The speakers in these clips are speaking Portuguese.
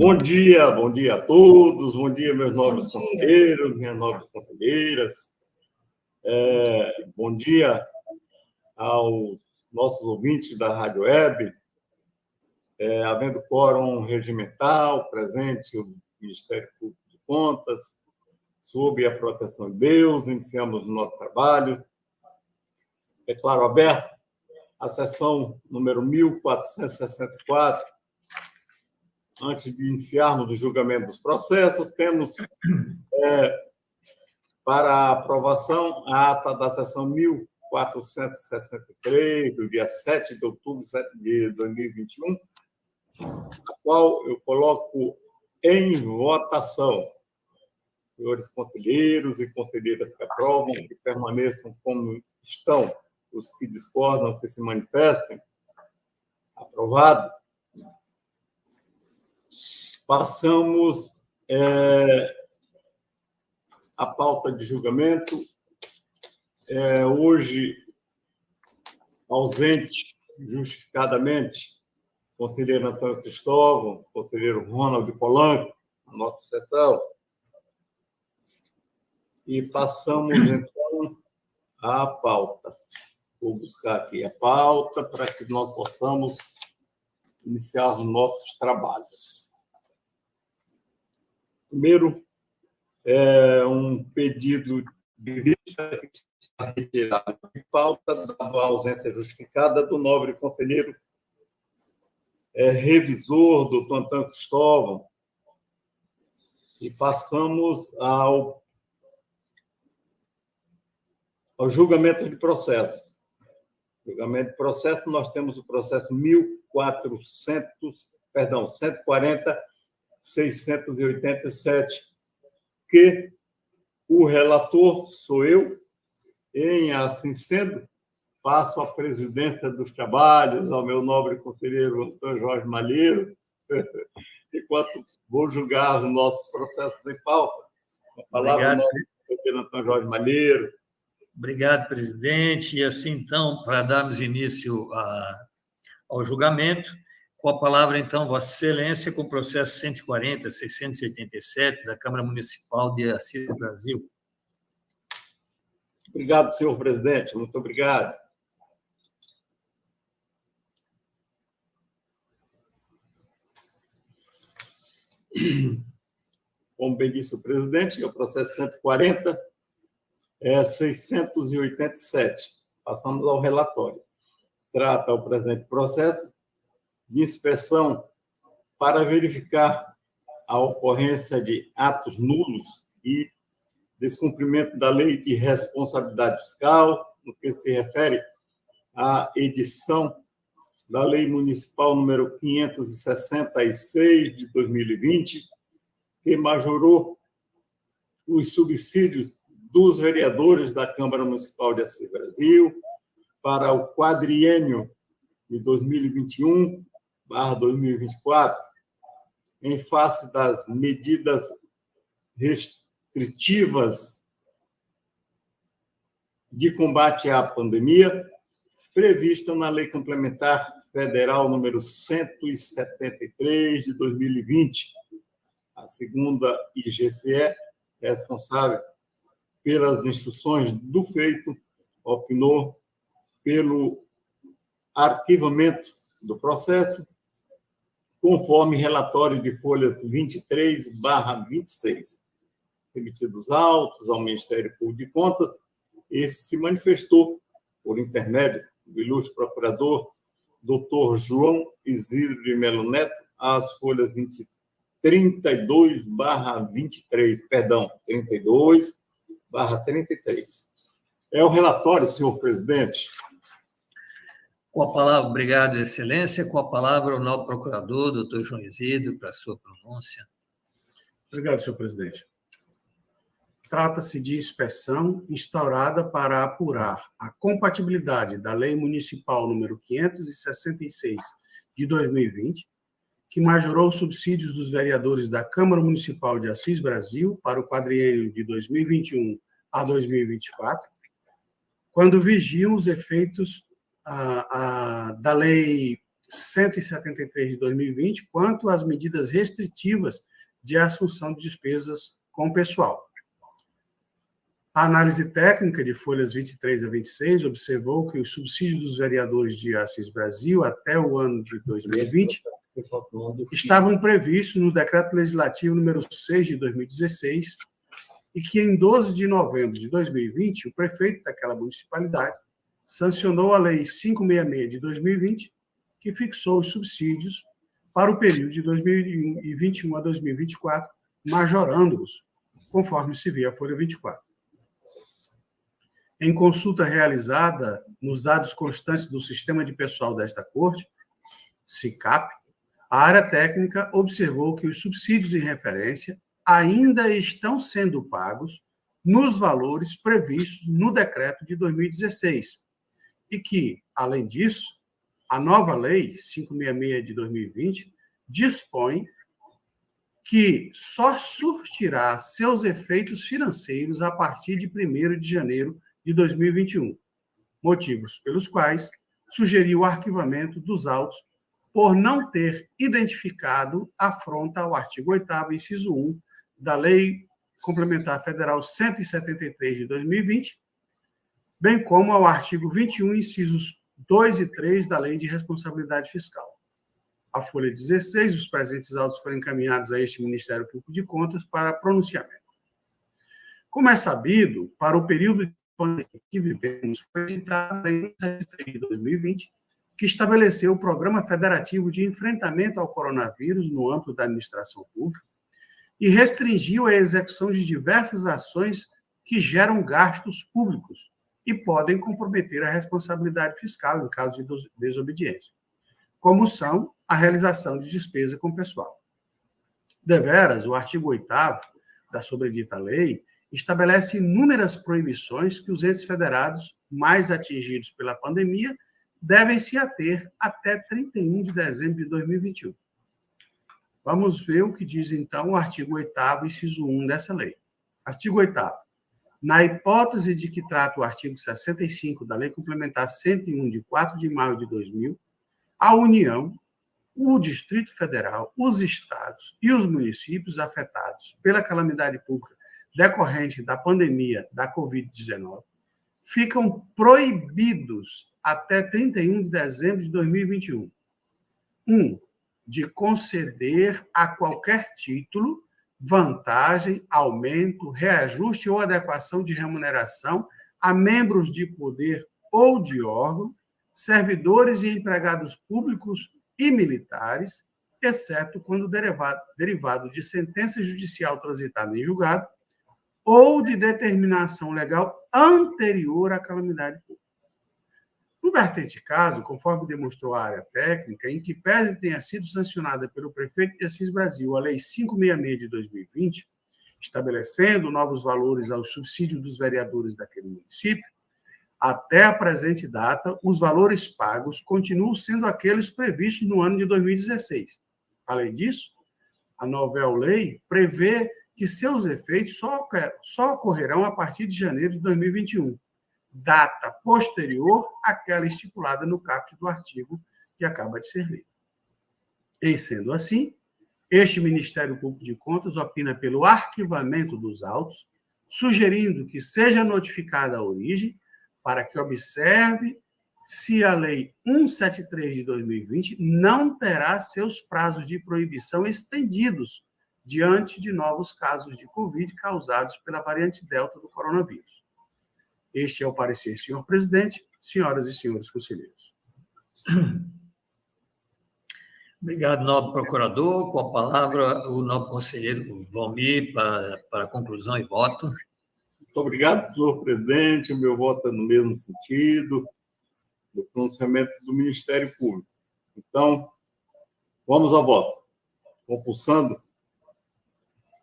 Bom dia a todos, bom dia, meus nobres conselheiros, minhas nobres conselheiras. Bom dia aos nossos ouvintes da Rádio Web. Havendo quórum regimental, presente o Ministério Público de Contas, sob a proteção de Deus, iniciamos o nosso trabalho. Declaro aberto a sessão número 1464. Antes de iniciarmos o julgamento dos processos, temos para aprovação a ata da sessão 1463, do dia 7 de outubro de 2021, a qual eu coloco em votação. Senhores conselheiros e conselheiras que aprovam, que permaneçam como estão. Os que discordam, que se manifestem. Aprovado. Passamos à pauta de julgamento. Hoje, ausente justificadamente, conselheiro Antônio Cristóvão, conselheiro Ronald Polanco, na nossa sessão. E passamos, então, à pauta. Vou buscar aqui a pauta para que nós possamos iniciar os nossos trabalhos. Primeiro, um pedido de vista retirado de pauta, dada a ausência justificada do nobre conselheiro revisor, doutor Antônio Cristóvão. E passamos ao julgamento de processo. Julgamento de processo, nós temos o processo 140-687, que o relator sou eu, em assim sendo, passo a presidência dos trabalhos ao meu nobre conselheiro Antônio Jorge Malheiro, enquanto vou julgar os nossos processos em pauta. A palavra ao nobre conselheiro Antônio Jorge Malheiro. Obrigado, presidente. E assim, então, para darmos início ao julgamento, com a palavra, então, Vossa Excelência, com o processo 140-687 da Câmara Municipal de Assis Brasil. Obrigado, senhor presidente. Muito obrigado. Como bem disse o presidente, o processo 140-687. Passamos ao relatório. Trata o presente processo de inspeção para verificar a ocorrência de atos nulos e descumprimento da Lei de Responsabilidade Fiscal, no que se refere à edição da Lei Municipal número 566 de 2020, que majorou os subsídios dos vereadores da Câmara Municipal de Assis Brasil para o quadriênio de 2021/2024, em face das medidas restritivas de combate à pandemia, prevista na Lei Complementar Federal número 173 de 2020, a segunda IGCE, responsável pelas instruções do feito, opinou pelo arquivamento do processo, conforme relatório de folhas 23/26. Remetidos autos ao Ministério Público de Contas, esse se manifestou, por intermédio do ilustre procurador, doutor João Isidro de Melo Neto, às folhas 32/23, 32/33. É o relatório, senhor presidente. Com a palavra, obrigado, Excelência. Com a palavra, o novo procurador, doutor João Isidro, para a sua pronúncia. Obrigado, senhor presidente. Trata-se de inspeção instaurada para apurar a compatibilidade da Lei Municipal número 566 de 2020, que majorou os subsídios dos vereadores da Câmara Municipal de Assis Brasil para o quadriênio de 2021 a 2024, quando vigiam os efeitos da Lei 173 de 2020, quanto às medidas restritivas de assunção de despesas com o pessoal. A análise técnica de folhas 23 a 26 observou que os subsídios dos vereadores de Assis Brasil até o ano de 2020 estavam previstos no Decreto Legislativo número 6 de 2016 e que, em 12 de novembro de 2020, o prefeito daquela municipalidade sancionou a Lei 566 de 2020, que fixou os subsídios para o período de 2021 a 2024, majorando-os, conforme se vê a folha 24. Em consulta realizada nos dados constantes do Sistema de Pessoal desta Corte, SICAP, a área técnica observou que os subsídios em referência ainda estão sendo pagos nos valores previstos no decreto de 2016 e que, além disso, a nova Lei 566 de 2020 dispõe que só surtirá seus efeitos financeiros a partir de 1º de janeiro de 2021, motivos pelos quais sugeriu o arquivamento dos autos por não ter identificado afronta ao artigo 8º, inciso 1, da Lei Complementar Federal 173 de 2020, bem como ao artigo 21, incisos 2 e 3 da Lei de Responsabilidade Fiscal. A folha 16, os presentes autos foram encaminhados a este Ministério Público de Contas para pronunciamento. Como é sabido, para o período de pandemia que vivemos, foi editada a Lei 173 de 2020, que estabeleceu o Programa Federativo de Enfrentamento ao Coronavírus no âmbito da administração pública e restringiu a execução de diversas ações que geram gastos públicos e podem comprometer a responsabilidade fiscal em caso de desobediência, como são a realização de despesa com pessoal. Deveras, o artigo 8º da sobredita lei estabelece inúmeras proibições que os entes federados mais atingidos pela pandemia devem se ater até 31 de dezembro de 2021. Vamos ver o que diz, então, o artigo 8º, inciso 1 dessa lei. Artigo 8º. Na hipótese de que trata o artigo 65 da Lei Complementar 101, de 4 de maio de 2000, a União, o Distrito Federal, os estados e os municípios afetados pela calamidade pública decorrente da pandemia da Covid-19 ficam proibidos até 31 de dezembro de 2021. 1. De conceder a qualquer título vantagem, aumento, reajuste ou adequação de remuneração a membros de poder ou de órgão, servidores e empregados públicos e militares, exceto quando derivado de sentença judicial transitada em julgado ou de determinação legal anterior à calamidade pública. No vertente caso, conforme demonstrou a área técnica, em que pese tenha sido sancionada pelo prefeito de Assis Brasil a Lei 566 de 2020, estabelecendo novos valores ao subsídio dos vereadores daquele município, até a presente data, os valores pagos continuam sendo aqueles previstos no ano de 2016. Além disso, a nova lei prevê que seus efeitos só ocorrerão a partir de janeiro de 2021, data posterior àquela estipulada no caput do artigo que acaba de ser lido. Em sendo assim, este Ministério Público de Contas opina pelo arquivamento dos autos, sugerindo que seja notificada a origem para que observe se a Lei 173 de 2020 não terá seus prazos de proibição estendidos diante de novos casos de Covid causados pela variante Delta do coronavírus. Este é o parecer, senhor presidente, senhoras e senhores conselheiros. Obrigado, nobre procurador. Com a palavra, o nobre conselheiro Valmir, para a conclusão e voto. Muito obrigado, senhor presidente. O meu voto é no mesmo sentido do pronunciamento do Ministério Público. Então, vamos ao voto. Compulsando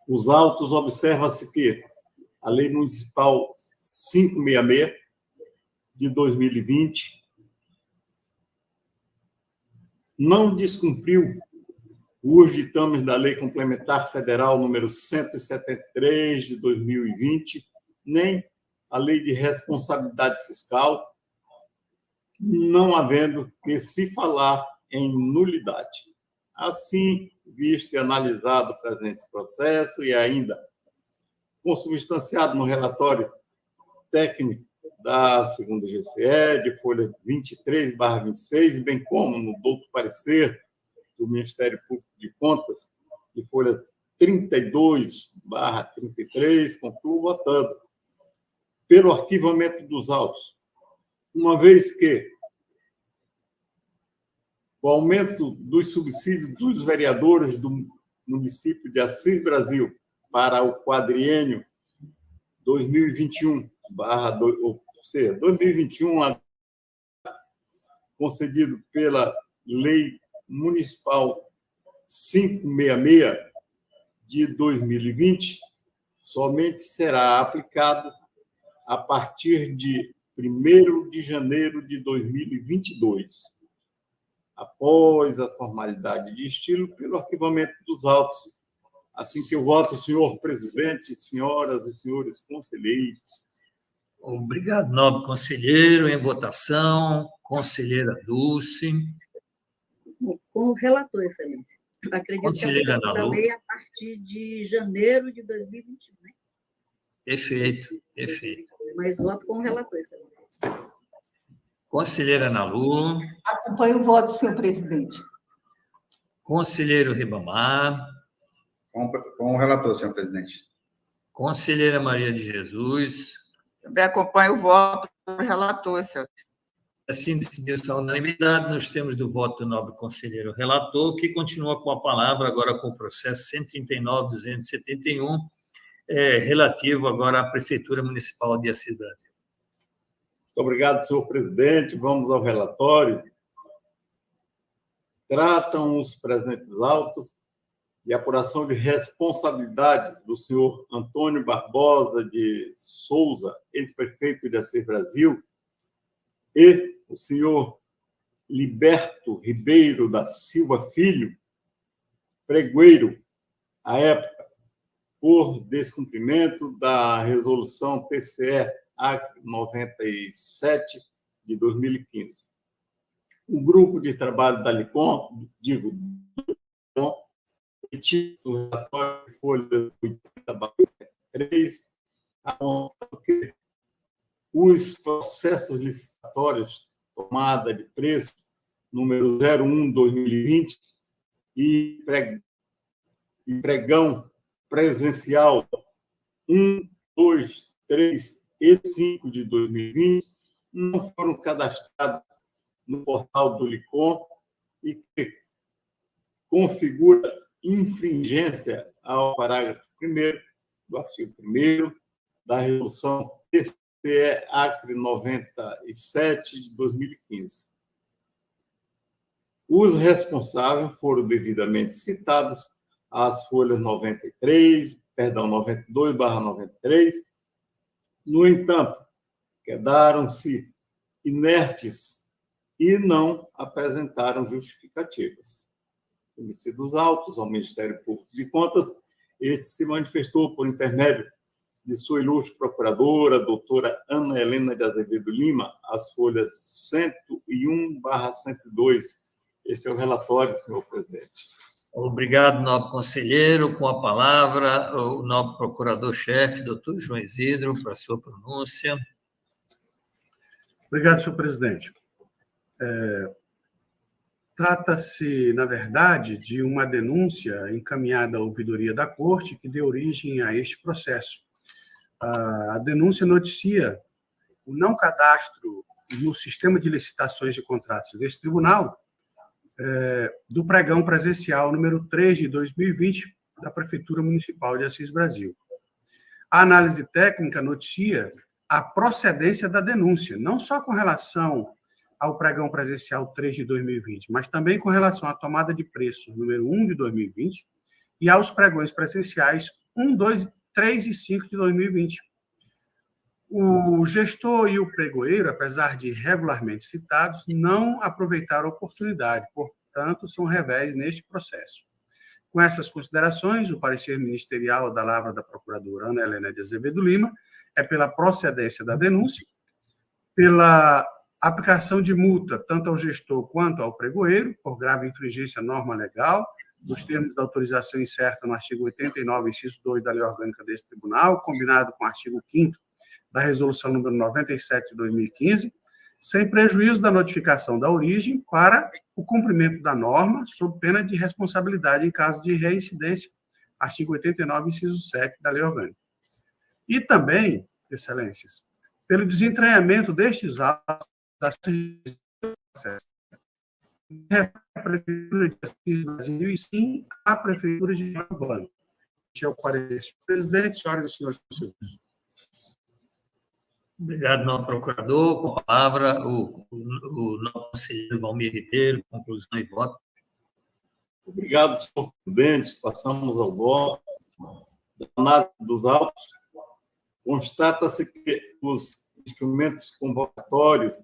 os autos, observa-se que a Lei Municipal 566 de 2020 não descumpriu os ditames da Lei Complementar Federal número 173 de 2020, nem a Lei de Responsabilidade Fiscal, não havendo que se falar em nulidade. Assim, visto e analisado o presente processo e ainda consubstanciado no relatório técnico da segunda GCE, de folha 23/26, bem como no douto parecer do Ministério Público de Contas, de folhas 32/33, concluo votando pelo arquivamento dos autos, uma vez que o aumento dos subsídios dos vereadores do município de Assis Brasil para o quadriênio 2021, ou seja, 2021, concedido pela Lei Municipal 566 de 2020, somente será aplicado a partir de 1º de janeiro de 2022, após a formalidade de estilo pelo arquivamento dos autos. Assim que eu voto, senhor presidente, senhoras e senhores conselheiros. Obrigado, nobre conselheiro. Em votação, conselheira Dulce. Com o relator, excelência. Acredito Conselheira que a Ana Lu. lei a partir de janeiro de 2021. Né? Perfeito, perfeito. Mas voto com o relator, excelência. Conselheira Ana Lu. Acompanho o voto, senhor presidente. Conselheiro Ribamar. Com o relator, senhor presidente. Conselheira Maria de Jesus. Também acompanho o voto do relator, excelência. Assim decidiu-se a unanimidade, nós temos do voto do nobre conselheiro relator, que continua com a palavra agora com o processo 139.271, relativo agora à Prefeitura Municipal de Assis Brasil. Muito obrigado, senhor presidente. Vamos ao relatório. Tratam os presentes autos de apuração de responsabilidade do senhor Antônio Barbosa de Souza, ex-prefeito de Assis Brasil, e o senhor Liberto Ribeiro da Silva Filho, pregoeiro, à época, por descumprimento da resolução TCE-AC 97 de 2015. O grupo de trabalho da LICOM, título relatório de folha 80/3, aponta que os processos licitatórios, tomada de preço, número 01/2020, e pregão presencial 1, 2, 3 e 5 de 2020, não foram cadastrados no portal do LICOM e que configura infringência ao parágrafo 1º do artigo 1º da resolução TCE-AC 97 de 2015. Os responsáveis foram devidamente citados às folhas 92/93. No entanto, quedaram-se inertes e não apresentaram justificativas. Submetidos os autos ao Ministério Público de Contas, este se manifestou por intermédio de sua ilustre procuradora, doutora Ana Helena de Azevedo Lima, as folhas 101/102. Este é o relatório, senhor presidente. Obrigado, nobre conselheiro. Com a palavra, o nobre procurador-chefe, doutor João Isidro, para a sua pronúncia. Obrigado, senhor presidente. Trata-se, na verdade, de uma denúncia encaminhada à ouvidoria da Corte que deu origem a este processo. A denúncia noticia o não cadastro no sistema de licitações de contratos deste tribunal do pregão presencial número 3 de 2020 da Prefeitura Municipal de Assis Brasil. A análise técnica noticia a procedência da denúncia, não só com relação ao pregão presencial 3 de 2020, mas também com relação à tomada de preço número 1 de 2020 e aos pregões presenciais 1, 2, 3 e 5 de 2020. O gestor e o pregoeiro, apesar de regularmente citados, não aproveitaram a oportunidade, portanto, são revés neste processo. Com essas considerações, o parecer ministerial da lavra da procuradora Ana Helena de Azevedo Lima é pela procedência da denúncia, pela aplicação de multa tanto ao gestor quanto ao pregoeiro, por grave infringência à norma legal, nos termos da autorização incerta no artigo 89, inciso 2 da Lei Orgânica deste Tribunal, combinado com o artigo 5º da Resolução número 97 de 2015, sem prejuízo da notificação da origem para o cumprimento da norma, sob pena de responsabilidade em caso de reincidência, artigo 89, inciso 7 da Lei Orgânica. E também, Excelências, pelo desentranhamento destes atos da Prefeitura de Assis Brasil e sim a Prefeitura de Urbano. Este é o parecer, senhor presidente, senhoras e senhores conselheiros. Obrigado, novo procurador. Com a palavra, o novo conselheiro Valmir Ribeiro, conclusão e voto. Obrigado, senhor presidente. Passamos ao voto. Da análise dos autos, constata-se que os instrumentos convocatórios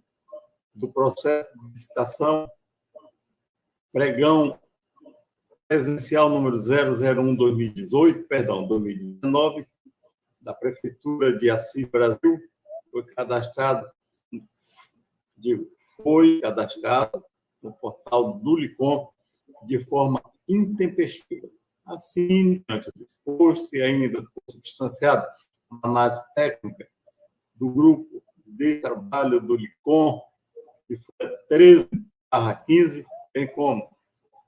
do processo de licitação pregão presencial número 001/2019, da Prefeitura de Assis Brasil, foi cadastrado no portal do LICOM de forma intempestiva. Assim, diante do exposto e ainda substanciado uma análise técnica do grupo de trabalho do LICOM, que foi 13/15, bem como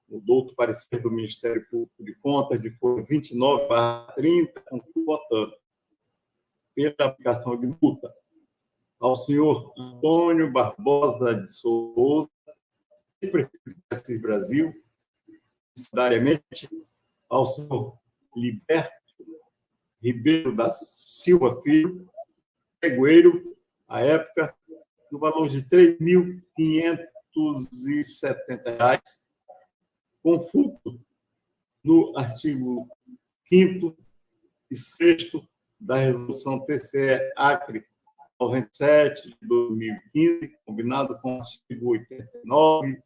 o douto parecer do Ministério Público de Contas, de folha 29/30, concluo votando pela aplicação de multa ao senhor Antônio Barbosa de Souza, prefeito de Assis Brasil, necessariamente ao senhor Liberto Ribeiro da Silva Filho, pregoeiro, à época, no valor de R$ 3.570, com fulcro no artigo 5º e 6º da Resolução TCE-Acre 97 de 2015, combinado com o artigo 89,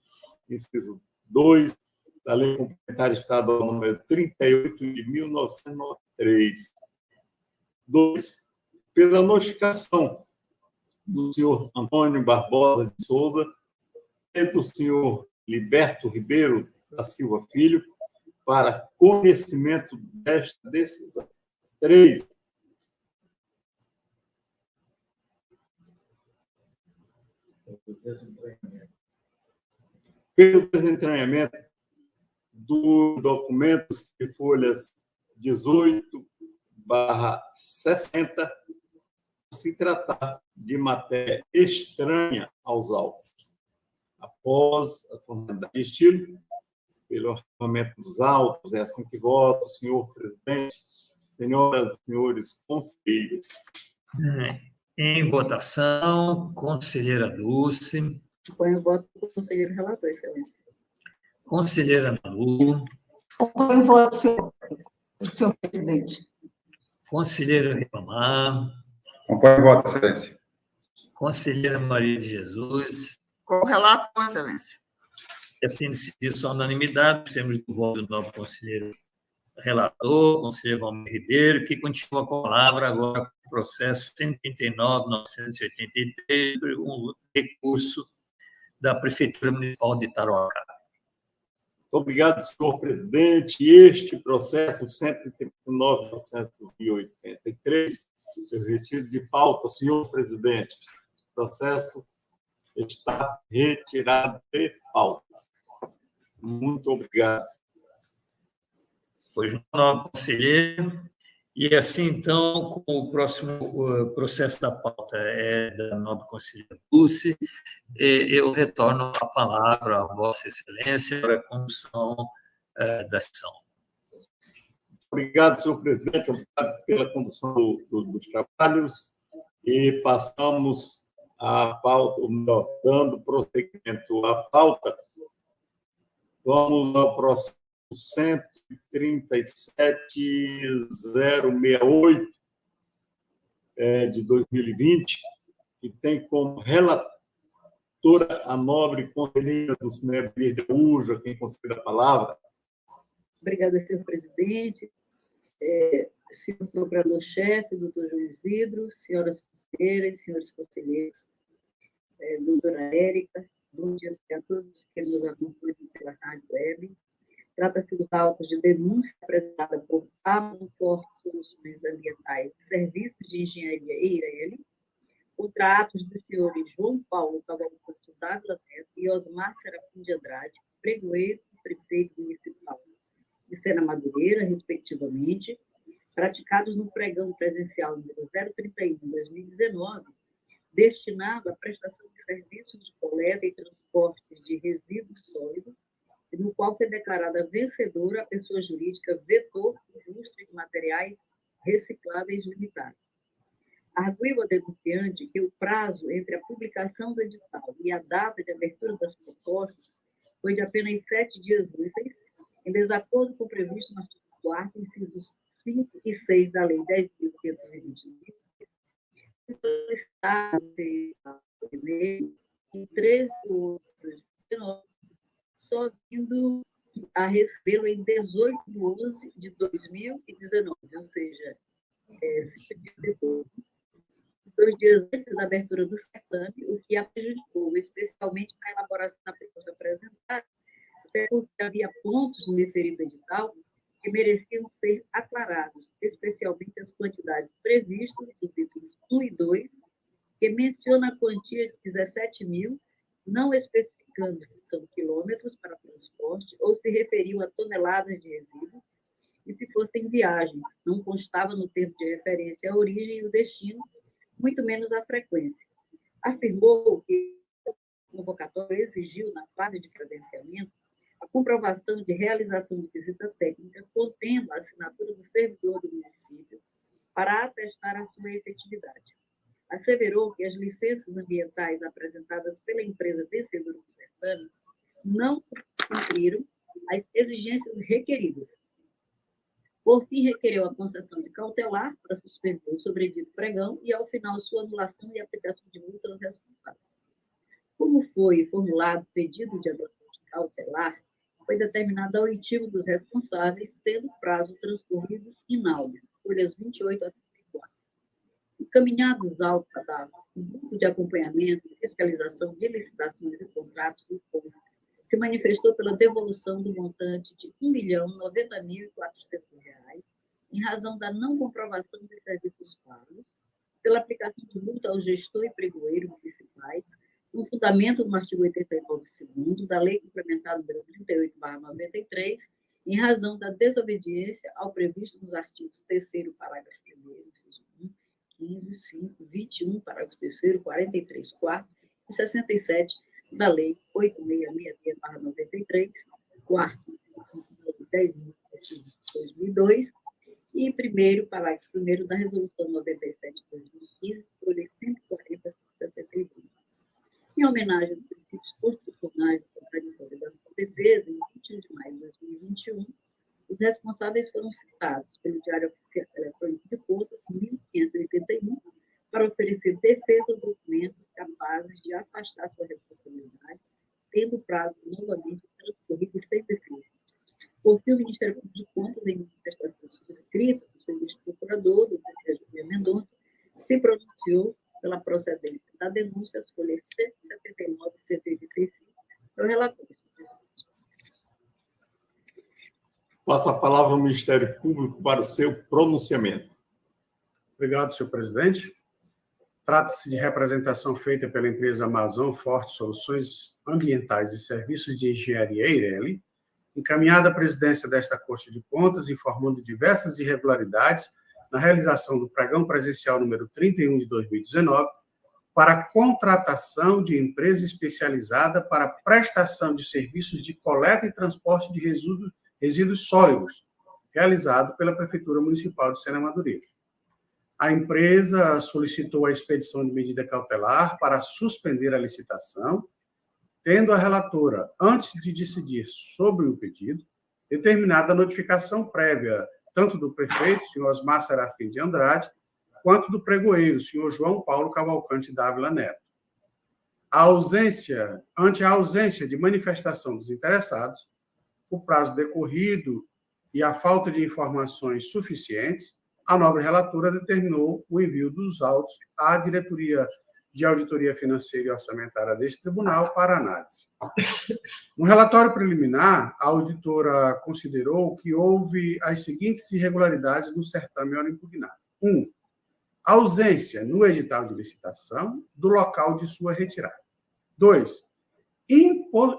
inciso 2, da Lei Complementar Estadual número 38 de 1993. 2. Pela notificação do senhor Antônio Barbosa de Souza e do senhor Liberto Ribeiro da Silva Filho, para conhecimento desta decisão. 3. Pelo desentranhamento dos documentos de folhas 18/60, se tratar de matéria estranha aos autos. Após a formalidade de estilo, pelo arquivamento dos autos, é assim que voto, senhor presidente, senhoras e senhores conselheiros. Em votação, conselheira Dulce. Põe o voto do conselheiro relator, excelência. Conselheira Malu. Põe o voto, senhor presidente. Conselheira Ribamar. Acompanho o voto, excelência. Conselheira Maria de Jesus. Com o relator, excelência. E assim decidido sua unanimidade, temos o voto do novo conselheiro relator, conselheiro Valmir Ribeiro, que continua com a palavra agora com o processo 139.983, um recurso da Prefeitura Municipal de Tarauacá. Obrigado, senhor presidente. Este processo 139.983, eu retiro de pauta, senhor presidente. O processo está retirado de pauta. Muito obrigado. Pois não, conselheiro. E assim, então, com o próximo processo da pauta é da nova conselheira Dulce, eu retorno a palavra a Vossa Excelência para a condução da sessão. Obrigado, senhor presidente, obrigado pela condução dos trabalhos, e passamos a pauta, dando prosseguimento à pauta. Vamos ao processo 137.068 de 2020, que tem como relatora a nobre conselheira do Cinema de Araújo, quem concede a palavra. Obrigada, senhor presidente. Senhor procurador-chefe, doutor João Isidro, senhoras conselheiras e senhores conselheiros. doutora Érica, bom dia a todos que nos acompanham pela rádio web. Trata-se dos autos de denúncia apresentada por Amazon Forte Soluções Ambientais e Serviços de Engenharia EIRELI, contra atos dos senhores João Paulo Cavalcante Dávila Neto e Osmar Serafim de Andrade, pregoeiro e prefeito municipal de Sena Madureira, respectivamente, praticados no pregão presencial número 031/2019, destinado à prestação de serviços de coleta e transporte de resíduos sólidos, no qual foi declarada vencedora a pessoa jurídica Vetor Indústria de Materiais Recicláveis Limitada. Arguiu a denunciante que o prazo entre a publicação do edital e a data de abertura das propostas foi de apenas 7 dias úteis, em desacordo com o previsto no artigo 4º, incisos 5 e 6 da Lei 10.529, em 13 de outubro de 2019, só vindo a recebê-lo em 18 de 11 de 2019, ou seja, 5 dias depois. 2 dias antes da abertura do certame, o que a prejudicou, especialmente na elaboração da proposta apresentada, até porque havia pontos no referido edital que mereciam ser aclarados, especialmente as quantidades previstas dos itens 1 e 2, que menciona a quantia de 17.000, não especificando se são quilômetros para transporte ou se referiu a toneladas de resíduos, e se fossem viagens, não constava no termo de referência a origem e o destino, muito menos a frequência. Afirmou que o convocatório exigiu, na fase de credenciamento, a comprovação de realização de visita técnica contendo a assinatura do servidor do município para atestar a sua efetividade. Asseverou que as licenças ambientais apresentadas pela empresa vencedora do certame não cumpriram as exigências requeridas. Por fim, requereu a concessão de cautelar para suspender o sobredito pregão e, ao final, sua anulação e aplicação de multa aos responsáveis. Como foi formulado o pedido de adoção de cautelar, foi determinado a oitivo dos responsáveis, tendo prazo transcorrido ináudio, folhas 28 a 34. Encaminhados autos a um grupo de acompanhamento, fiscalização de licitações e contratos do povo, se manifestou pela devolução do montante de R$ 1.090.400, em razão da não comprovação de serviços pagos, pela aplicação de multa ao gestor e pregoeiro municipais, com fundamento no artigo 89º da Lei Complementar nº 38/93, em razão da desobediência ao previsto nos artigos 3º, parágrafo 1º, inciso 1, 15, 5, 21, parágrafo 3º, 43, 4 e 67 da Lei 8666/93, 4º, 10.000 de 2002, e primeiro, parágrafo 1º da Resolução 97 de 2015, folha 140, 62. Em homenagem aos princípios constitucionais da contraditória da defesa, em 21 de maio de 2021, os responsáveis foram citados pelo Diário Oficial Eletrônico de Contas, 1581, para oferecer defesa aos documentos capazes de afastar sua responsabilidade, tendo o prazo novamente transcorrido sem defesa. Por fim, o Ministério Público de Contas, em manifestação subscrita do serviço procurador, do Sérgio Mendonça, se pronunciou pela procedência da denúncia, as folhas 179 e 185, do relator. Passo a palavra ao Ministério Público para o seu pronunciamento. Obrigado, senhor presidente. Trata-se de representação feita pela empresa Amazon Forte Soluções Ambientais e Serviços de Engenharia EIRELI, encaminhada à presidência desta Corte de Contas, informando diversas irregularidades na realização do pregão presencial número 31 de 2019, para a contratação de empresa especializada para prestação de serviços de coleta e transporte de resíduos sólidos, realizado pela Prefeitura Municipal de Sena Madureira. A empresa solicitou a expedição de medida cautelar para suspender a licitação, tendo a relatora, antes de decidir sobre o pedido, determinado a notificação prévia tanto do prefeito, senhor Osmar Serafim de Andrade, quanto do pregoeiro, senhor João Paulo Cavalcante Dávila Neto. Ante a ausência de manifestação dos interessados, o prazo decorrido e a falta de informações suficientes, a nobre relatora determinou o envio dos autos à Diretoria de auditoria financeira e orçamentária deste tribunal para análise. No relatório preliminar, a auditora considerou que houve as seguintes irregularidades no certame ora impugnado. 1. Ausência no edital de licitação do local de sua retirada. 2.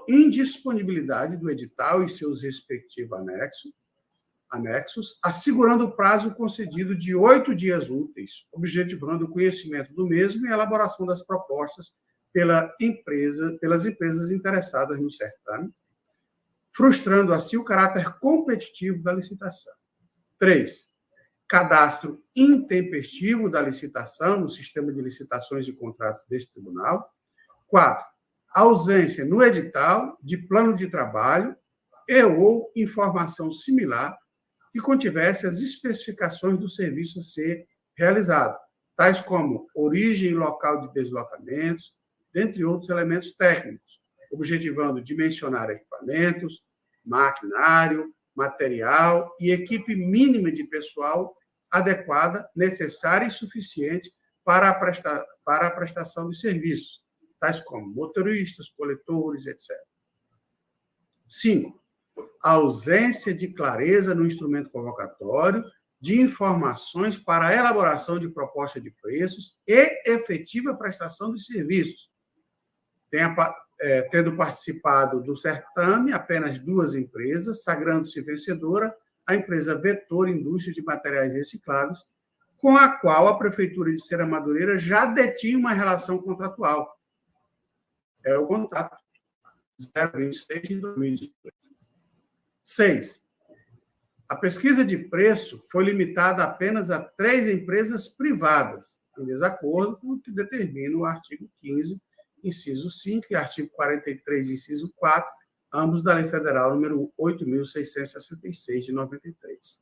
Indisponibilidade do edital e seus respectivos anexos, assegurando o prazo concedido de 8 dias úteis, objetivando o conhecimento do mesmo e a elaboração das propostas pelas empresas interessadas no certame, frustrando assim o caráter competitivo da licitação. 3. Cadastro intempestivo da licitação no sistema de licitações e contratos deste tribunal. 4. Ausência no edital de plano de trabalho ou informação similar que contivesse as especificações do serviço a ser realizado, tais como origem e local de deslocamentos, dentre outros elementos técnicos, objetivando dimensionar equipamentos, maquinário, material e equipe mínima de pessoal adequada, necessária e suficiente para a prestação de serviços, tais como motoristas, coletores, etc. 5. Ausência de clareza no instrumento convocatório de informações para a elaboração de proposta de preços e efetiva prestação de serviços. Tendo participado do certame apenas 2 empresas, sagrando-se vencedora a empresa Vetor Indústria de Materiais Recicláveis, com a qual a Prefeitura de Serra Madureira já detinha uma relação contratual. É o contrato 026 de 2018. 6. A pesquisa de preço foi limitada apenas a 3 empresas privadas, em desacordo com o que determina o artigo 15, inciso 5, e artigo 43, inciso 4, ambos da Lei Federal número 8.666, de 93.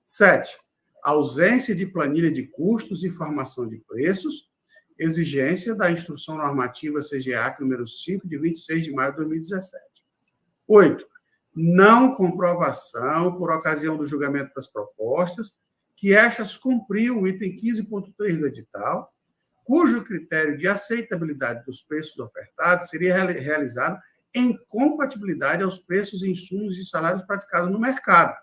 7. Ausência de planilha de custos e informação de preços, exigência da Instrução Normativa CGA número 5, de 26 de maio de 2017. 8. Não comprovação, por ocasião do julgamento das propostas, que estas cumpriam o item 15.3 do edital, cujo critério de aceitabilidade dos preços ofertados seria realizado em compatibilidade aos preços e insumos e salários praticados no mercado,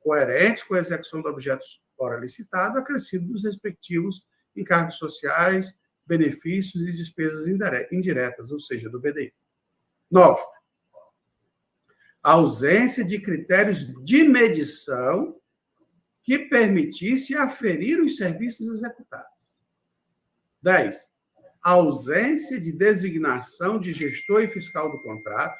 coerentes com a execução do objeto ora licitado, acrescido dos respectivos encargos sociais, benefícios e despesas indiretas, ou seja, do BDI. 9. A ausência de critérios de medição que permitisse aferir os serviços executados. 10. A ausência de designação de gestor e fiscal do contrato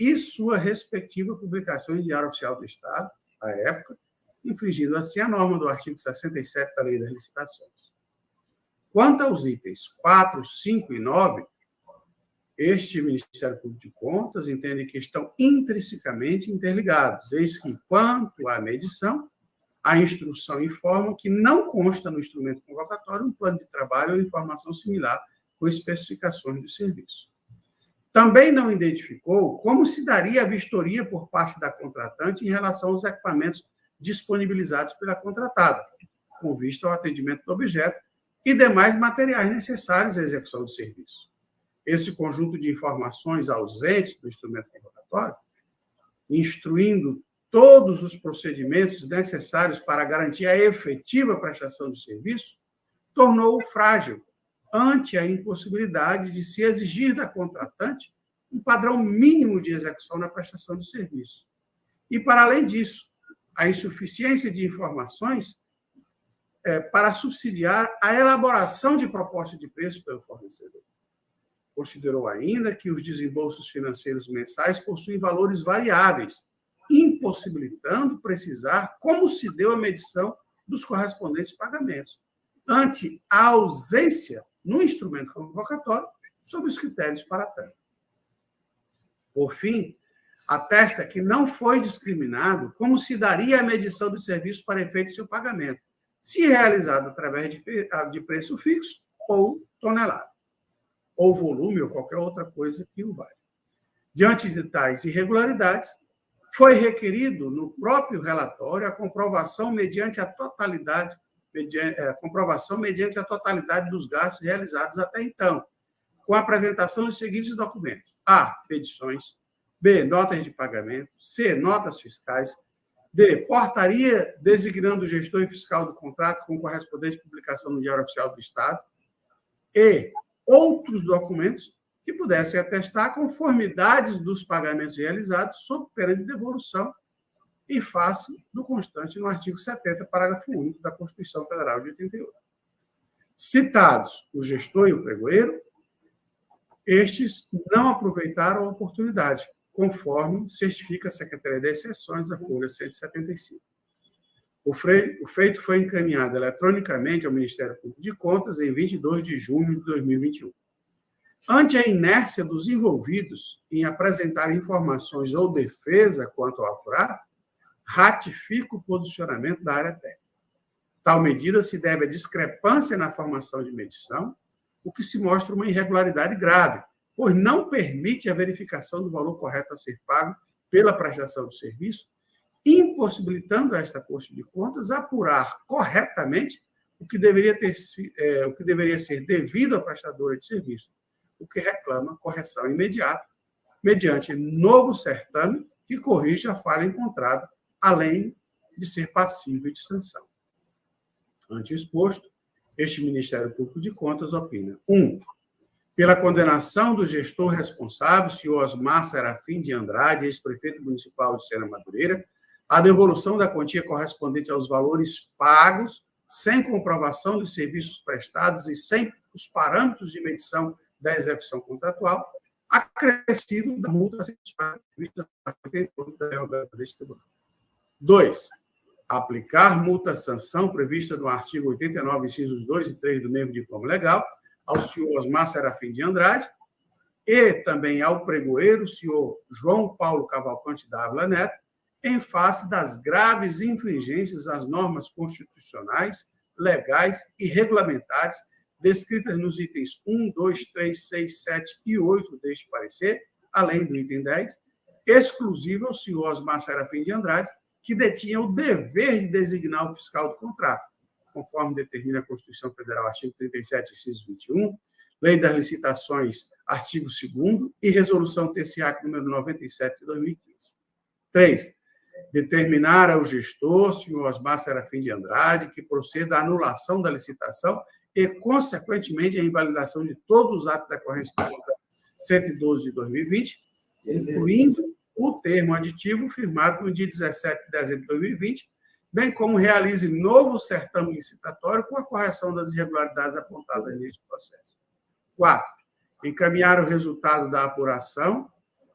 e sua respectiva publicação em Diário Oficial do Estado, à época, infringindo assim a norma do artigo 67 da Lei das Licitações. Quanto aos itens 4, 5 e 9, este Ministério Público de Contas entende que estão intrinsecamente interligados, eis que, quanto à medição, a instrução informa que não consta no instrumento convocatório um plano de trabalho ou informação similar com especificações do serviço. Também não identificou como se daria a vistoria por parte da contratante em relação aos equipamentos disponibilizados pela contratada, com vista ao atendimento do objeto e demais materiais necessários à execução do serviço. Esse conjunto de informações ausentes do instrumento convocatório, instruindo todos os procedimentos necessários para garantir a efetiva prestação do serviço, tornou-o frágil ante a impossibilidade de se exigir da contratante um padrão mínimo de execução na prestação do serviço. E, para além disso, a insuficiência de informações para subsidiar a elaboração de proposta de preço pelo fornecedor. Considerou ainda que os desembolsos financeiros mensais possuem valores variáveis, impossibilitando precisar como se deu a medição dos correspondentes pagamentos, ante a ausência no instrumento convocatório sobre os critérios para tanto. Por fim, atesta que não foi discriminado como se daria a medição do serviço para efeito de seu pagamento, se realizado através de preço fixo ou tonelada, ou volume, ou qualquer outra coisa que o valha. Diante de tais irregularidades, foi requerido no próprio relatório a comprovação mediante comprovação mediante a totalidade dos gastos realizados até então, com a apresentação dos seguintes documentos: A, petições; B, notas de pagamento; C, notas fiscais; D, portaria designando o gestor e fiscal do contrato com correspondente publicação no Diário Oficial do Estado; E, outros documentos que pudessem atestar conformidades dos pagamentos realizados sob pena de devolução em face do constante no artigo 70, parágrafo único da Constituição Federal de 88. Citados o gestor e o pregoeiro, estes não aproveitaram a oportunidade, conforme certifica a Secretaria das Seções da Folha 175. O feito foi encaminhado eletronicamente ao Ministério Público de Contas em 22 de junho de 2021. Ante a inércia dos envolvidos em apresentar informações ou defesa quanto ao apurado, ratifico o posicionamento da área técnica. Tal medida se deve à discrepância na formação de medição, o que se mostra uma irregularidade grave, pois não permite a verificação do valor correto a ser pago pela prestação do serviço, impossibilitando a esta Corte de Contas apurar corretamente o que deveria ser devido à prestadora de serviço, o que reclama correção imediata, mediante novo certame que corrija a falha encontrada, além de ser passível de sanção. Ante o exposto, este Ministério Público de Contas opina: 1. Pela condenação do gestor responsável, senhor Osmar Serafim de Andrade, ex-prefeito municipal de Sena Madureira, a devolução da quantia correspondente aos valores pagos, sem comprovação dos serviços prestados e sem os parâmetros de medição da execução contratual, acrescido da multa prevista deste tribunal. 2. Aplicar multa-sanção prevista no artigo 89, incisos 2 e 3 do mesmo diploma legal, ao senhor Osmar Serafim de Andrade e também ao pregoeiro, senhor João Paulo Cavalcante Dávila Neto, em face das graves infringências às normas constitucionais, legais e regulamentares descritas nos itens 1, 2, 3, 6, 7 e 8 deste parecer, além do item 10, exclusivo ao senhor Osmar Serafim de Andrade, que detinha o dever de designar o fiscal do contrato, conforme determina a Constituição Federal, artigo 37, inciso 21, Lei das Licitações, artigo 2º, e Resolução TCA número 97 de 2015. 3. Determinar ao gestor, senhor Osmar Serafim de Andrade, que proceda à anulação da licitação e, consequentemente, a invalidação de todos os atos decorrentes do contrato 112 de 2020, incluindo o termo aditivo firmado no dia 17 de dezembro de 2020, bem como realize novo certame licitatório com a correção das irregularidades apontadas neste processo. 4. Encaminhar o resultado da apuração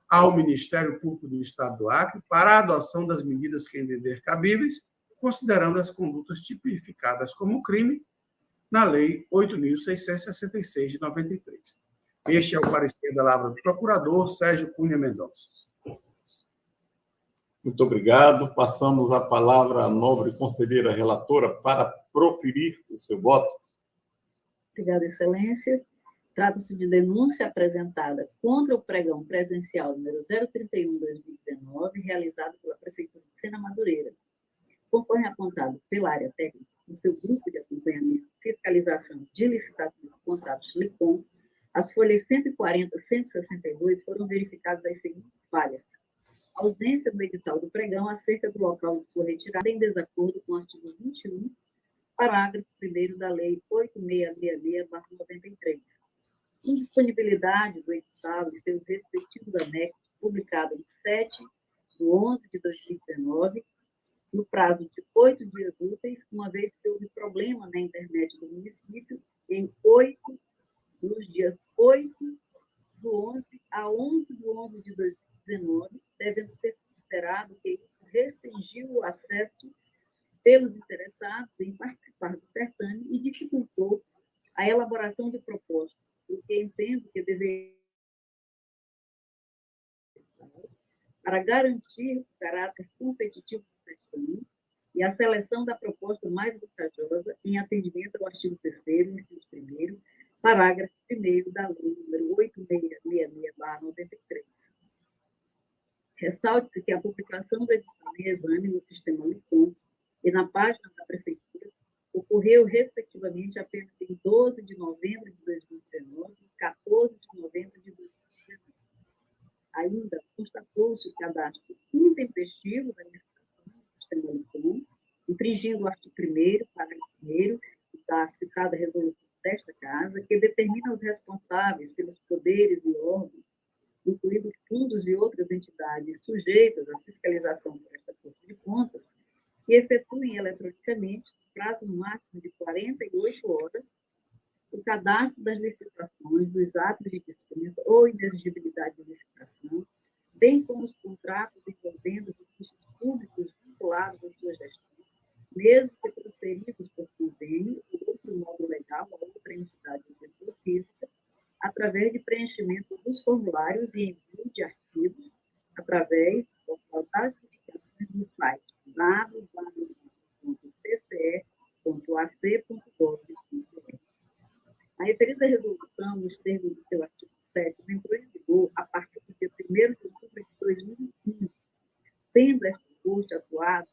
ao Ministério Público do Estado do Acre para a adoção das medidas que entender cabíveis, considerando as condutas tipificadas como crime na Lei 8.666 de 93. Este é o parecer da lavra do procurador Sérgio Cunha Mendonça. Muito obrigado. Passamos a palavra à nobre conselheira relatora para proferir o seu voto. Obrigada, Excelência. Trata-se de denúncia apresentada contra o pregão presencial número 031/2019, realizado pela Prefeitura de Sena Madureira. Conforme apontado pela área técnica, no seu grupo de acompanhamento e fiscalização de licitação de contratos LICOM, as folhas 140 e 162 foram verificadas as seguintes falhas: ausência do edital do pregão acerca do local de sua retirada em desacordo com o artigo 21, parágrafo 1º da Lei 8666/93. Indisponibilidade do edital e seus respectivos anexos, publicado em 7/11/2019, no prazo de 8 dias úteis, uma vez que houve problema na internet do município, nos dias 8/11 a 11/11/2019, devendo ser considerado que isso restringiu o acesso pelos interessados em participar do certame e dificultou a elaboração de propostas, o que entendo que deveria, para garantir o caráter competitivo do certame e a seleção da proposta mais vantajosa em atendimento ao artigo 3º, inciso 1º, parágrafo 1º da Lei número 8666/93. Ressalte-se que a publicação do edital em exame no sistema LICOM e na página da Prefeitura ocorreu, respectivamente, apenas em 12 de novembro de 2019 e 14 de novembro de 2019. Ainda constatou-se o cadastro intempestivo da licitação do Sistema Único, infringindo o artigo 1º, parágrafo 1º, da citada resolução desta Casa, que determina os responsáveis pelos poderes e órgãos, incluindo fundos e outras entidades sujeitas à fiscalização por esta Corte de Contas, que efetuem eletronicamente, no prazo máximo de 48 horas, o cadastro das licitações, dos atos de dispensa ou inexigibilidade de licitação, bem como os contratos envolvendo os recursos públicos vinculados à sua gestão, mesmo que transferidos por convênio ou outro modo legal a outra entidade ou pessoa física, através de preenchimento dos formulários e envio de arquivos, através do portal das publicações no site www.tce.ac.gov.br. A referida resolução, nos termos do seu artigo 7, entrou em vigor a partir do dia 1º de outubro de 2015, tendo esta Corte atuado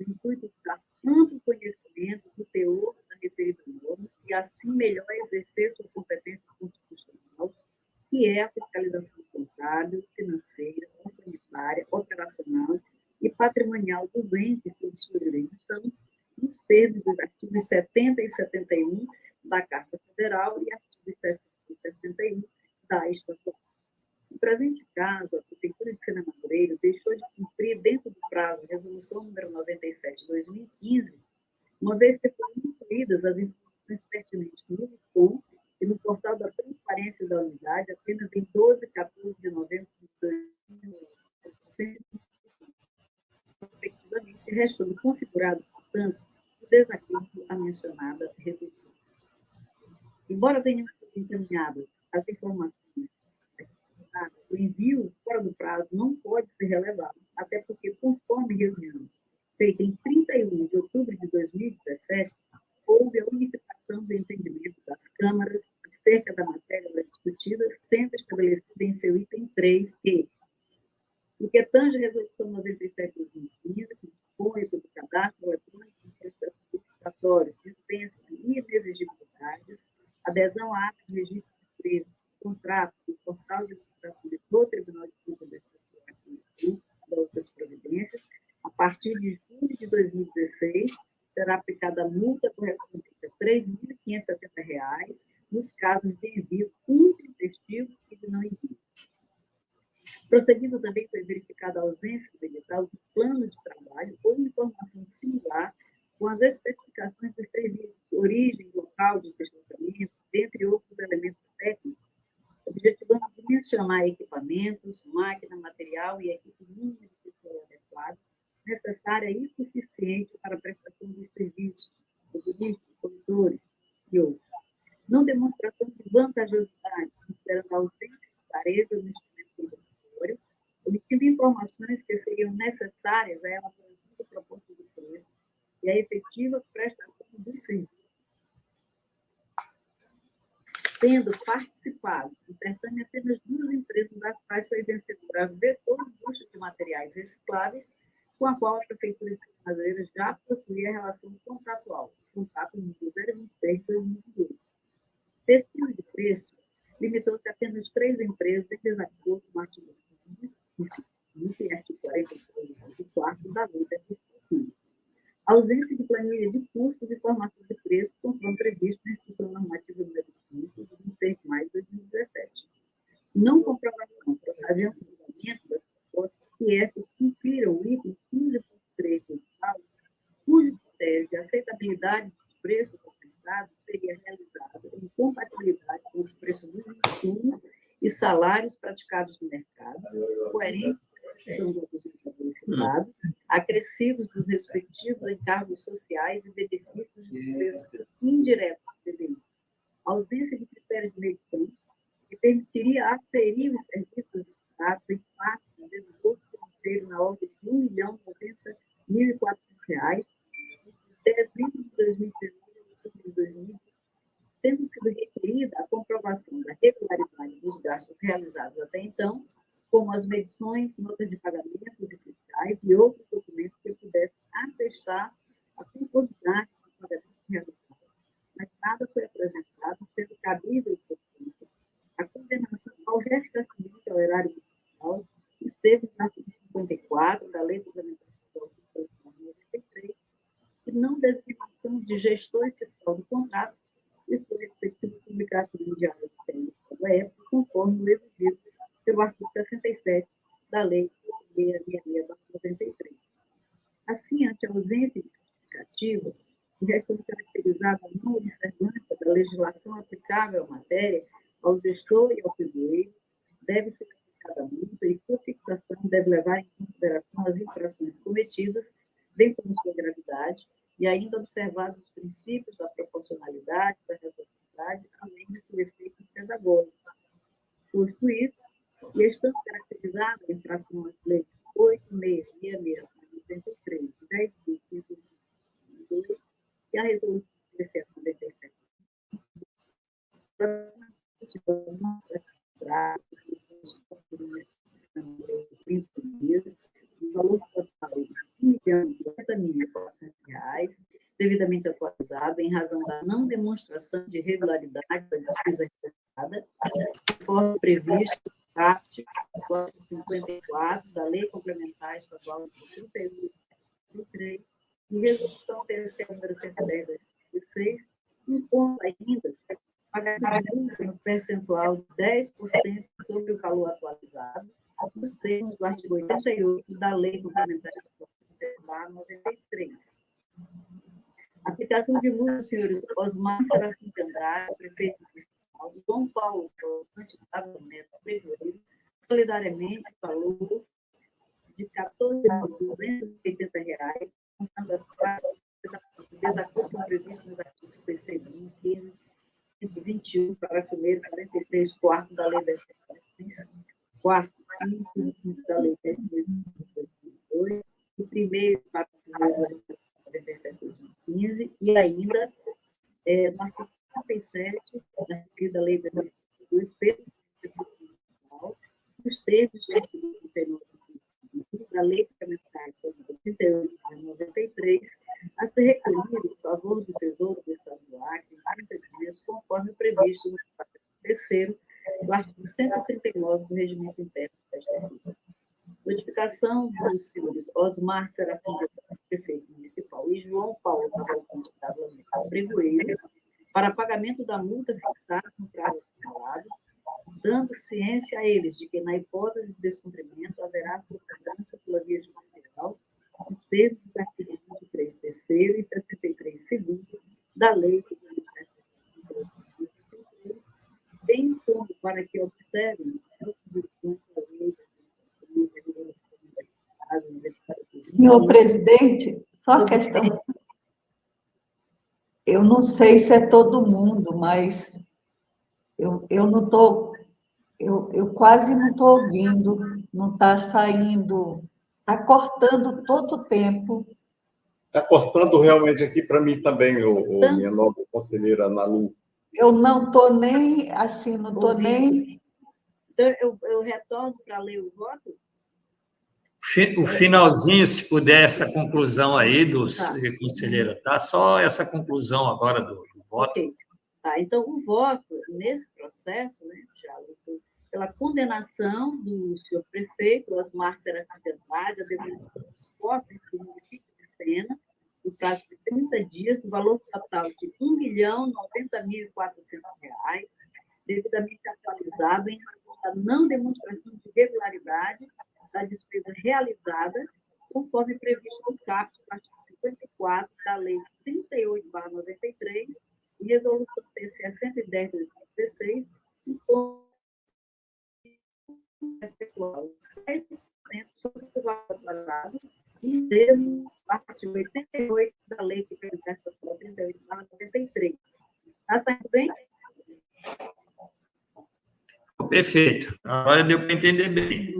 no intuito de dar amplo conhecimento do teor da referida norma e, assim, melhor exercer sua competência constitucional, que é a fiscalização contábil, financeira, orçamentária, operacional e patrimonial dos entes sob sua jurisdição, nos termos dos artigos 70 e 71 da Carta Federal e artigos 60 e 61 da Estadual. No presente caso, a Prefeitura de Sena Madureira deixou de cumprir, dentro do prazo de resolução número 97 de 2015, uma vez que foram incluídas as informações pertinentes no INCOM e no portal da transparência da unidade apenas em 12 e 14 de novembro de 2015, respectivamente, restando configurado, portanto, o desacordo à mencionada resolução. Embora tenham sido encaminhadas as informações, o envio fora do prazo não pode ser relevado, até porque, conforme reunião feita em 31 de outubro de 2017, houve a unificação do entendimento das câmaras acerca da matéria discutida, sendo estabelecida em seu item 3 que, no que tange a resolução 97 de 2015, que dispõe sobre o cadastro eletrônico de processos licitatórios, dispensa e inexigibilidades, adesão a atos de registro de preço, contrato do portal de licitação do Tribunal de Contas da Estação e outras providências, a partir de julho de 2016, será aplicada a multa correspondente a R$ 3.570 nos casos de envio intempestivo e de não envio. Prosseguindo, também foi verificada a ausência do edital de plano de trabalho ou informação similar com as especificações dos serviços, origem, local de estacionamento, dentre outros elementos técnicos, objetivando dimensionar equipamentos, máquina, material e equipe mínima de pessoal adequado, necessária e suficiente para a prestação dos serviços, motoristas, condutores e outros. Não demonstração de vantajosidade, considerando a ausência de clareza no instrumento regulatório, obtendo informações que seriam necessárias à elaboração do proposta de preço e à efetiva prestação dos serviços. Tendo participado, interessante, apenas 2 empresas das quais foi vencedora a vetor de busca de materiais recicláveis, com a qual a Prefeitura de Sena Madureira já possuía relação contratual, contrato número 026 de 2018. Pesquisa de preço limitou-se a apenas 3 empresas em desacordo com o artigo 5 e artigo 43 do 4 da Lei da Fiscalização. A ausência de planilha de custos e formação de preço, conforme previsto na Instrução Normativa número 5, de 26 de maio de 2017. Não comprovação por ocasião do julgamento das propostas que essas cumpriram o item 15.3 do edital, cujo critério de aceitabilidade dos preços ofertados seria realizado em compatibilidade com os preços dos insumos e salários praticados no mercado, coerentes com os outros solicitados, acrescidos dos respectivos encargos sociais e benefícios de despesas indiretas do CDI. A ausência de critério de medição que permitiria aferir os serviços prestados em face do desembolso financeiro na ordem de R$ 1.090.400, de dezembro de 2019 a outubro de 2020, tendo sido requerida a comprovação da regularidade dos gastos realizados até então, como as medições, notas de pagamento de fiscais e outros documentos que pudessem atestar a conformidade dos pagamentos de gestor e fiscal do contrato e sua respectiva publicação em diário oficial da época, conforme o exigido pelo artigo 67 da Lei 666/93. Assim, ante a ausência de justificativa, e restando caracterizada a não observância da legislação aplicável à matéria, ao gestor e ao pedreiro, deve ser aplicada a multa e sua fixação deve levar em consideração as infrações cometidas, bem como sua gravidade, e ainda observados os princípios da proporcionalidade, da razoabilidade, além de seu efeito pedagógico. Posto isso, e estando caracterizada a infração às leis 8.666/93 e 10.522 e a resolução TCE 97, o valor total de R$ 1.050.400, devidamente atualizado em razão da não demonstração de regularidade da despesa realizada, conforme previsto no caput 54 da Lei Complementar Estadual de 38/2003 e resolução TCE número 110/2016, impondo ainda pagamento no percentual de 10% sobre o valor atualizado, nos termos do artigo 88 da Lei Complementar Estadual 93. Aplicação de multa aos senhores Osmar Serafim de Andrade, prefeito municipal, João Paulo Candidato Neto Prejuízo, solidariamente valor de R$ 14.280, contando as partes de desacordo com o previsto nos artigos 3º, 15, 121, parágrafo 1º, 43, quarto da Lei 10.000, quarto, 5 da Lei 10.002, e primeiro, parágrafo 1º, 97/2015, e ainda no artigo 57 da Lei 10.002, os termos do artigo 39 da Lei Complementar 38/93, a ser recolhido em favor do Tesouro do Estado do Acre em 30 dias, conforme previsto no parágrafo 3º do artigo 139 do Regimento Interno desta República. Notificação dos senhores Osmar Serafim, prefeito municipal, e João Paulo Cavalcante D'Ávila Pregoeiro, para pagamento da multa fixada no prazo assinalado, dando ciência a eles de que, na hipótese de descumprimento, haverá cobrança pela via judicial, nos termos dos artigos 23, terceiro e 73, segundo da Lei de bem como para que observem as disposições da lei. Senhor presidente, só a questão. Eu não sei se é todo mundo, mas eu não estou. Eu quase não estou ouvindo, não está saindo, está cortando todo o tempo. Está cortando realmente aqui para mim também, minha nobre conselheira Ana Lu. Eu não estou nem, assim, não estou nem... Então, eu retorno para ler o voto? O finalzinho, se puder, essa conclusão aí, Tá. conselheira, tá? Só essa conclusão agora do voto. Ok. Tá, então, o voto, nesse processo, né, pela condenação do senhor prefeito, Osmar Serafim de Andrade, a devolução dos cofres do município de Pena, no prazo de 30 dias, no valor total de R$ 1.090.400, devidamente atualizado em razão da não demonstração de regularidade da despesa realizada, conforme previsto no caput, artigo 54 da Lei 38/93 e resolução TCE 110/2016, sexual 10% sobre o valor atualizado, em termos do artigo 88 da Lei Complementar Estadual 38/93. Está saindo bem? Perfeito. Agora deu para entender bem.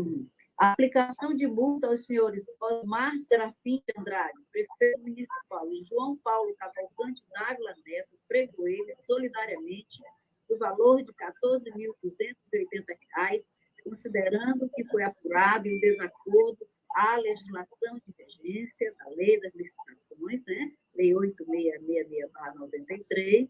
A aplicação de multa aos senhores Osmar Serafim de Andrade, prefeito municipal, e João Paulo Cavalcante D'Ávila Neto Pregoeiro, solidariamente, do valor de R$ 14.280, considerando que foi apurado em desacordo à legislação de vigência da Lei das Licitações, né? Lei 8666/93,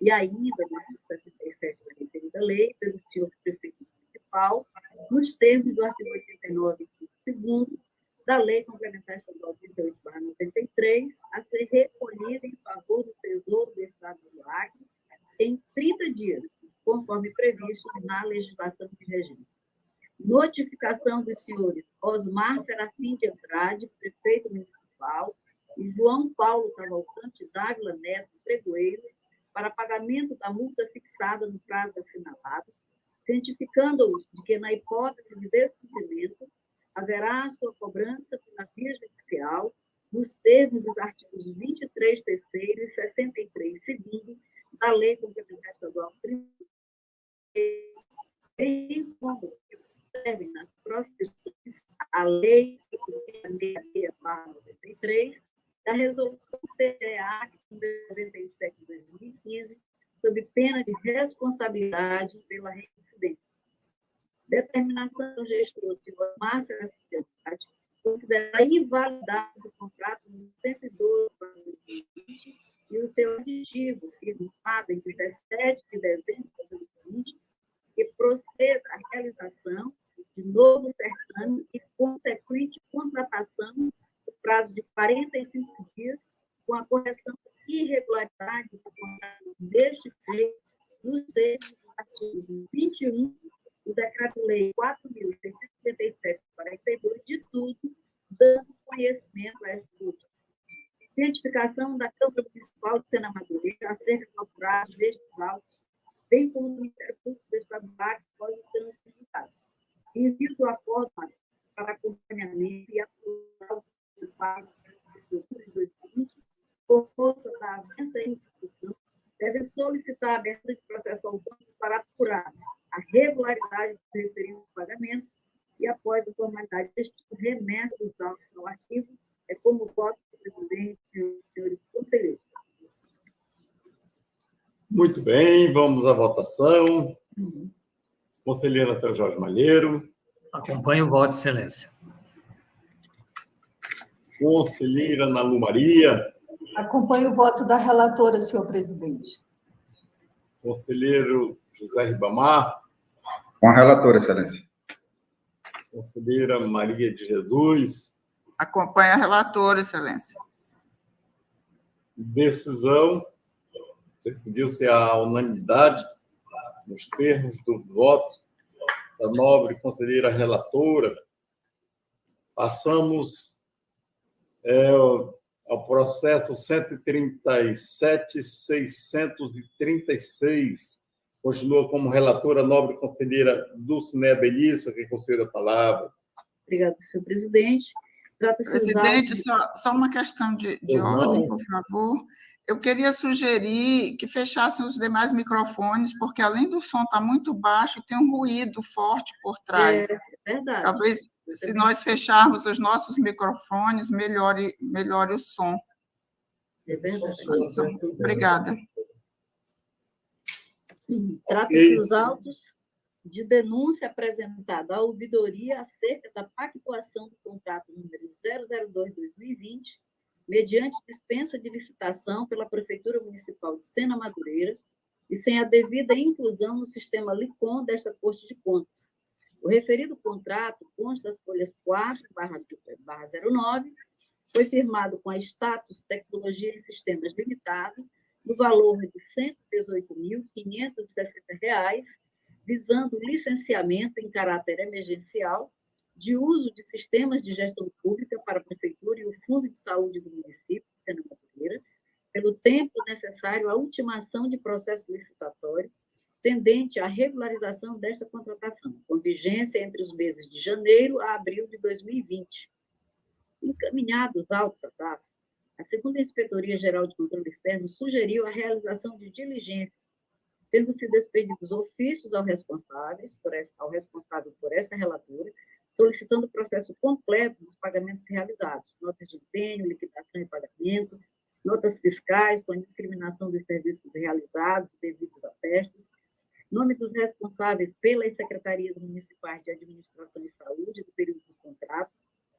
e ainda no artigo 67 da referida lei, pelo senhor prefeito municipal, nos termos do artigo 89, segundo da Lei Complementar Estadual de 98/93, a ser recolhida em favor do Tesouro do Estado do Acre em 30 dias, conforme previsto na legislação de regime. Notificação dos senhores Osmar Serafim de Andrade, prefeito municipal, e João Paulo Cavalcante Dávila Neto, pregoeiro, para pagamento da multa fixada no prazo assinalado, cientificando-os de que, na hipótese de descumprimento, haverá a sua cobrança pela via judicial, nos termos dos artigos 23º, 3º e 63, 2º da Lei Complementar Estadual 30, bem como servem nas próximas a Lei 66/93, da Resolução CDA 97 de 2015, sob pena de responsabilidade pela reincidência. Determinação do gestor Silva Márcia considera a invalidade do contrato número 112/2020 e o seu aditivo, firmado em 17 de dezembro de 2020, que proceda à realização de novo certame e consequente contratação no prazo de 45 dias, com a correção de irregularidade do contrato deste feito nos termos do artigo 21 do Decreto-Lei 4.677/42, de tudo, dando conhecimento a esta luta. Cientificação da Câmara Municipal de Sena Madureira acerca do prazo deste laudo, bem como do Ministério Público do Estado do Acre, pode ser notificado. Envio do acordo para acompanhamento e aprovação do prazo de outubro de 2020, por força da avança em instituição, deve solicitar a abertura de processo ao banco para apurar a regularidade dos referidos pagamentos e, após a formalidade deste remessa dos autos ao arquivo, é como voto do presidente e dos senhores conselheiros. Muito bem, vamos à votação. Conselheiro Antônio Jorge Malheiro. Acompanho o voto, Excelência. Conselheira Nalu Maria. Acompanho o voto da relatora, senhor presidente. Conselheiro José Ribamar. Com a relatora, Excelência. Conselheira Maria de Jesus. Acompanha a relatora, Excelência. Decisão. Decidiu-se a unanimidade nos termos do voto da nobre conselheira relatora. Passamos ao processo 137.636. Continua como relatora a nobre conselheira Dulcinea Belissa, que concede a palavra. Obrigada, senhor presidente. Presidente, só uma questão de ordem, por favor. Eu queria sugerir que fechassem os demais microfones, porque, além do som estar muito baixo, tem um ruído forte por trás. É verdade. Talvez, se nós fecharmos os nossos microfones, melhore o som. É verdade. Obrigada. Trata-se dos autos de denúncia apresentada à ouvidoria acerca da pactuação do contrato número 002/2020, mediante dispensa de licitação pela Prefeitura Municipal de Sena Madureira e sem a devida inclusão no sistema LICOM desta Corte de Contas. O referido contrato consta das folhas 4/09, foi firmado com a Status Tecnologia e Sistemas Limitado, no valor de R$ 118.560, visando o licenciamento em caráter emergencial de uso de sistemas de gestão pública para a Prefeitura e o Fundo de Saúde do município de Sena Madureira, pelo tempo necessário à ultimação de processo licitatório, tendente à regularização desta contratação, com vigência entre os meses de janeiro a abril de 2020. Encaminhados ao tratado, a segunda Inspetoria-Geral de Controle Externo sugeriu a realização de diligências, tendo sido expedidos ofícios ao responsável por esta relatora, solicitando o processo completo dos pagamentos realizados, notas de empenho, liquidação e pagamento, notas fiscais com a discriminação dos serviços realizados, devidos a testes, nome dos responsáveis pelas secretarias municipais de administração e saúde do período do contrato,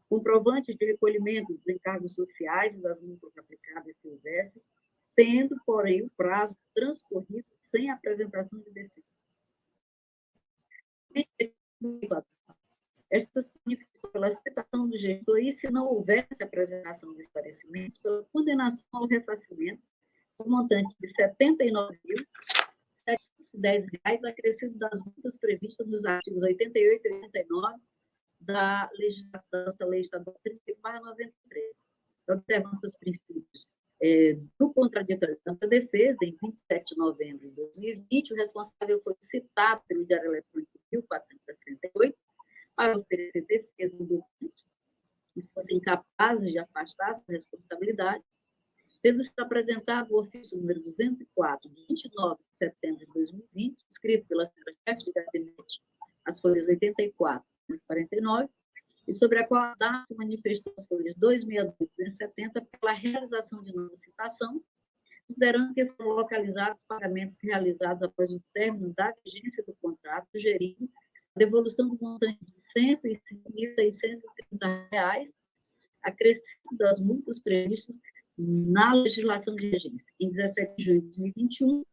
comprovantes de recolhimento dos encargos sociais e das multas aplicáveis se houvesse, tendo, porém, o prazo transcorrido sem apresentação de decisão. Esta significa pela citação do gestor e, se não houvesse apresentação de esclarecimento, pela condenação ao ressarcimento por montante de R$ 79.710, acrescido das multas previstas nos artigos 88 e 89 da legislação da Lei Estadual 34/93. Observando os princípios do contraditório da defesa, em 27 de novembro de 2020, o responsável foi citado pelo Diário Eletrônico 1468 para oferecer defesa do documento que fossem capazes de afastar sua responsabilidade, tendo sido apresentado o ofício número 204, de 29 de setembro de 2020, escrito pela senhora chefe de gabinete, as folhas 84 e 49, e sobre a qual a DAF se manifestou as folhas 262 e 270 pela realização de nova citação, considerando que foram localizados pagamentos realizados após o término da vigência do contrato, sugerindo a devolução do montante de R$ 105.630, acrescido das multas previstas na legislação de regência. Em 17 de junho de 2021, o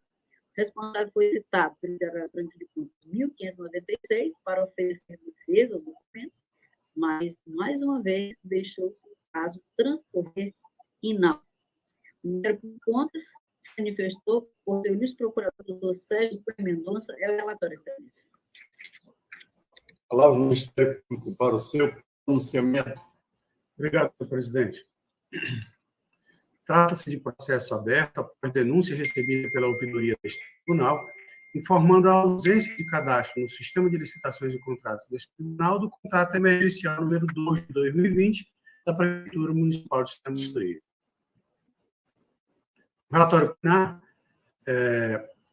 responsável foi citado pelo Diário Eletrônico de Contas 1596 para oferecer defesa ao documento, mas, mais uma vez, deixou o caso transcorrer inábil. O Ministério Público de Contas se manifestou por seu vice-procurador, Dr. Sérgio Mendonça, é o relatório, excelência. A palavra do Ministério Público para o seu pronunciamento. Obrigado, senhor presidente. Trata-se de processo aberto após denúncia recebida pela ouvidoria deste tribunal, informando a ausência de cadastro no Sistema de Licitações e Contratos deste tribunal do contrato emergencial número 2 de 2020 da Prefeitura Municipal de Extremadura. O relatório plenário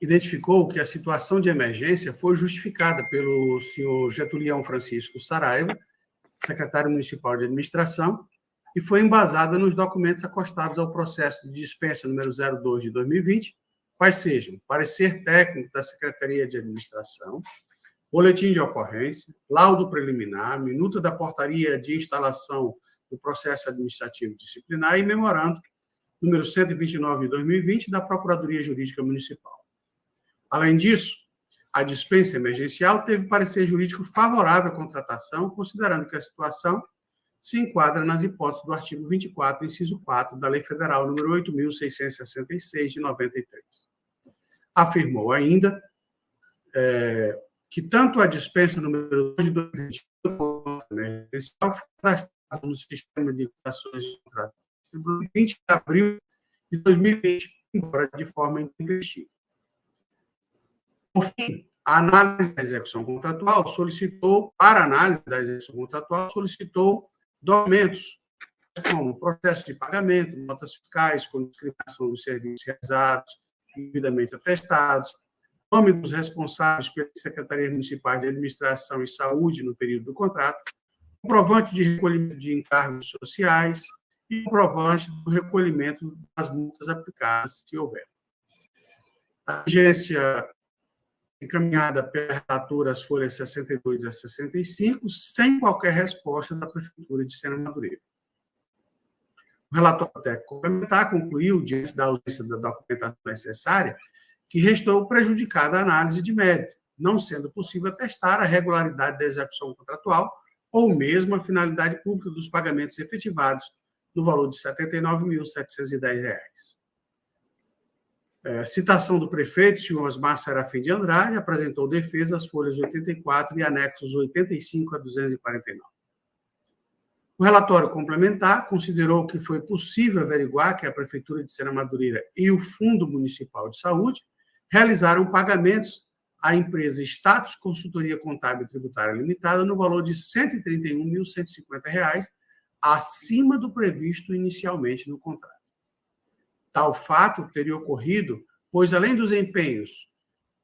identificou que a situação de emergência foi justificada pelo senhor Getulião Francisco Saraiva, secretário municipal de administração, e foi embasada nos documentos acostados ao processo de dispensa número 02 de 2020, quais sejam parecer técnico da Secretaria de Administração, boletim de ocorrência, laudo preliminar, minuta da portaria de instalação do processo administrativo disciplinar e memorando número 129 de 2020 da Procuradoria Jurídica Municipal. Além disso, a dispensa emergencial teve parecer jurídico favorável à contratação, considerando que a situação se enquadra nas hipóteses do artigo 24, inciso 4, da Lei Federal número 8.666, de 93. Afirmou ainda que tanto a dispensa número 2 de 2020 quanto a emergencial foi cadastrada no Sistema de Licitações de Contratos de 20 de abril de 2020, embora de forma intempestiva. Por fim, a análise da execução contratual solicitou documentos como processo de pagamento, notas fiscais, com descrição dos serviços realizados, devidamente atestados, nome dos responsáveis pelas Secretarias Municipais de Administração e Saúde no período do contrato, comprovante de recolhimento de encargos sociais e comprovante do recolhimento das multas aplicadas, se houver. A agência encaminhada pela relatora as folhas 62 a 65, sem qualquer resposta da Prefeitura de Extremadura. O relatório técnico complementar concluiu, diante da ausência da documentação necessária, que restou prejudicada a análise de mérito, não sendo possível atestar a regularidade da execução contratual ou mesmo a finalidade pública dos pagamentos efetivados no valor de R$ 79.710. Citação do prefeito, senhor Osmar Serafim de Andrade, apresentou defesa às folhas 84 e anexos 85 a 249. O relatório complementar considerou que foi possível averiguar que a Prefeitura de Extremadura e o Fundo Municipal de Saúde realizaram pagamentos à empresa Status Consultoria Contábil e Tributária Limitada no valor de R$ 131.150, acima do previsto inicialmente no contrato. Tal fato teria ocorrido, pois, além dos empenhos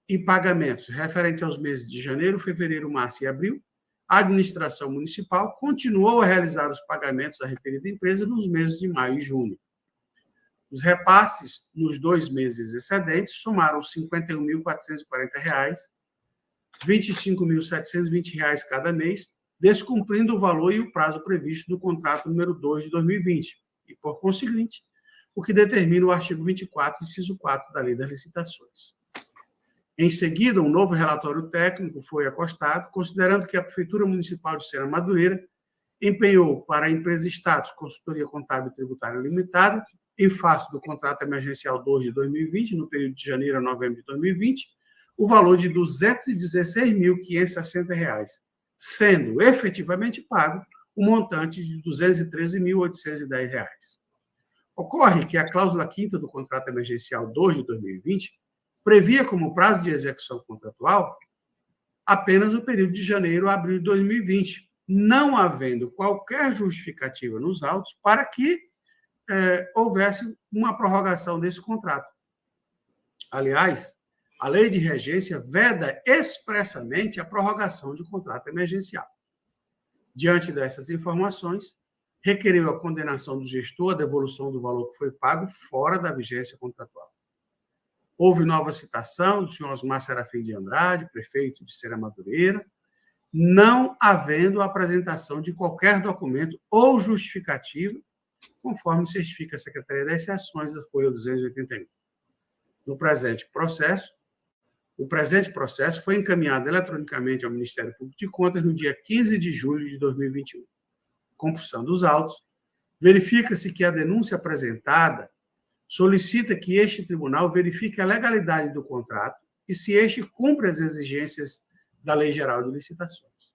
e pagamentos referentes aos meses de janeiro, fevereiro, março e abril, a administração municipal continuou a realizar os pagamentos à referida empresa nos meses de maio e junho. Os repasses nos 2 meses excedentes somaram R$ 51.440, R$ 25.720 cada mês, descumprindo o valor e o prazo previsto do contrato número 2 de 2020, e, por conseguinte, o que determina o artigo 24, inciso 4 da Lei das Licitações. Em seguida, um novo relatório técnico foi acostado, considerando que a Prefeitura Municipal de Extremadura empenhou para a empresa Status Consultoria Contábil e Tributária Limitada, em face do contrato emergencial 2 de 2020, no período de janeiro a novembro de 2020, o valor de R$ 216.560, sendo efetivamente pago o montante de R$ 213.810. Ocorre que a cláusula 5ª do contrato emergencial 2 de 2020 previa como prazo de execução contratual apenas o período de janeiro a abril de 2020, não havendo qualquer justificativa nos autos para que houvesse uma prorrogação desse contrato. Aliás, a lei de regência veda expressamente a prorrogação de contrato emergencial. Diante dessas informações, requeriu a condenação do gestor à devolução do valor que foi pago fora da vigência contratual. Houve nova citação do senhor Osmar Serafim de Andrade, prefeito de Serra Madureira, não havendo apresentação de qualquer documento ou justificativa, conforme certifica a Secretaria das Seções da Folha 281. O presente processo foi encaminhado eletronicamente ao Ministério Público de Contas no dia 15 de julho de 2021. Compulsando os autos, verifica-se que a denúncia apresentada solicita que este tribunal verifique a legalidade do contrato e se este cumpre as exigências da Lei Geral de Licitações.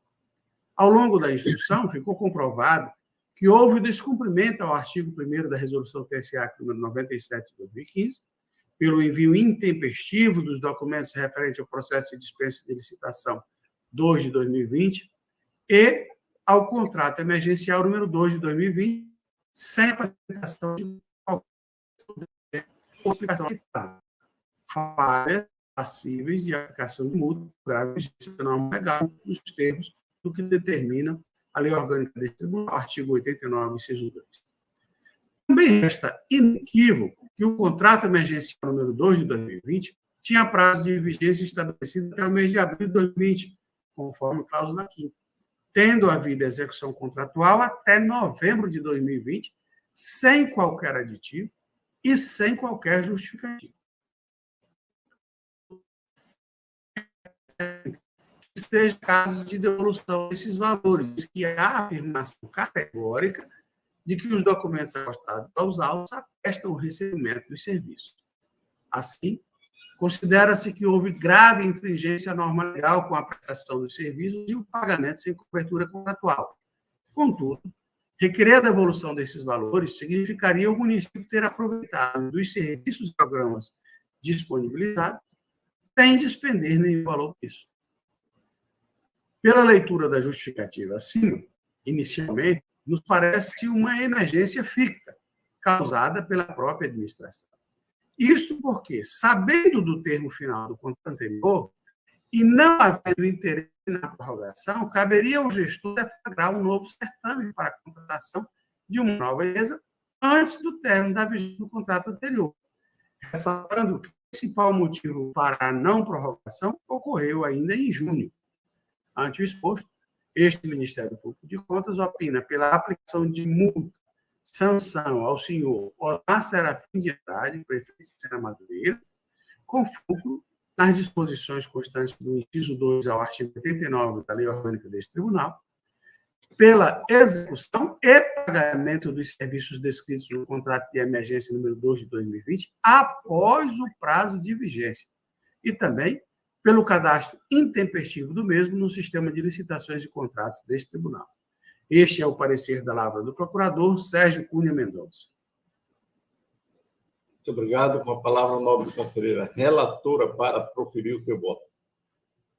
Ao longo da instrução, ficou comprovado que houve descumprimento ao artigo 1º da Resolução TSA número 97 de 2015, pelo envio intempestivo dos documentos referentes ao processo de dispensa de licitação 2 de 2020 e ao contrato emergencial número 2 de 2020, sem apresentação de qualquer explicação falhas passíveis de aplicação de multa grave não legal nos termos do que determina a Lei Orgânica deste Tribunal, artigo 89, inciso 2. Também resta inequívoco que o contrato emergencial número 2 de 2020 tinha prazo de vigência estabelecido até o mês de abril de 2020, conforme cláusula 5ª, tendo havido execução contratual até novembro de 2020, sem qualquer aditivo e sem qualquer justificativa. Que seja caso de devolução desses valores, que há a afirmação categórica de que os documentos acostados aos autos atestam o recebimento dos serviços. Assim, considera-se que houve grave infringência à norma legal com a prestação dos serviços e o pagamento sem cobertura contratual. Contudo, requerer a devolução desses valores significaria o município ter aproveitado dos serviços e programas disponibilizados sem despender nenhum valor por isso. Pela leitura da justificativa acima, inicialmente, nos parece uma emergência ficta, causada pela própria administração. Isso porque, sabendo do termo final do contrato anterior e não havendo interesse na prorrogação, caberia ao gestor deflagrar um novo certame para a contratação de uma nova empresa antes do término da vigência do contrato anterior, ressaltando que o principal motivo para a não prorrogação ocorreu ainda em junho. Ante o exposto, este Ministério Público de Contas opina pela aplicação de multa, sanção ao senhor Osmar Serafim de Andrade, prefeito de Serra Madureira, com fulcro nas disposições constantes do inciso 2 ao artigo 89 da Lei Orgânica deste Tribunal, pela execução e pagamento dos serviços descritos no contrato de emergência número 2 de 2020, após o prazo de vigência, e também pelo cadastro intempestivo do mesmo no sistema de licitações e contratos deste tribunal. Este é o parecer da lavra do procurador Sérgio Cunha Mendonça. Muito obrigado. Com a palavra, a nobre conselheira relatora para proferir o seu voto.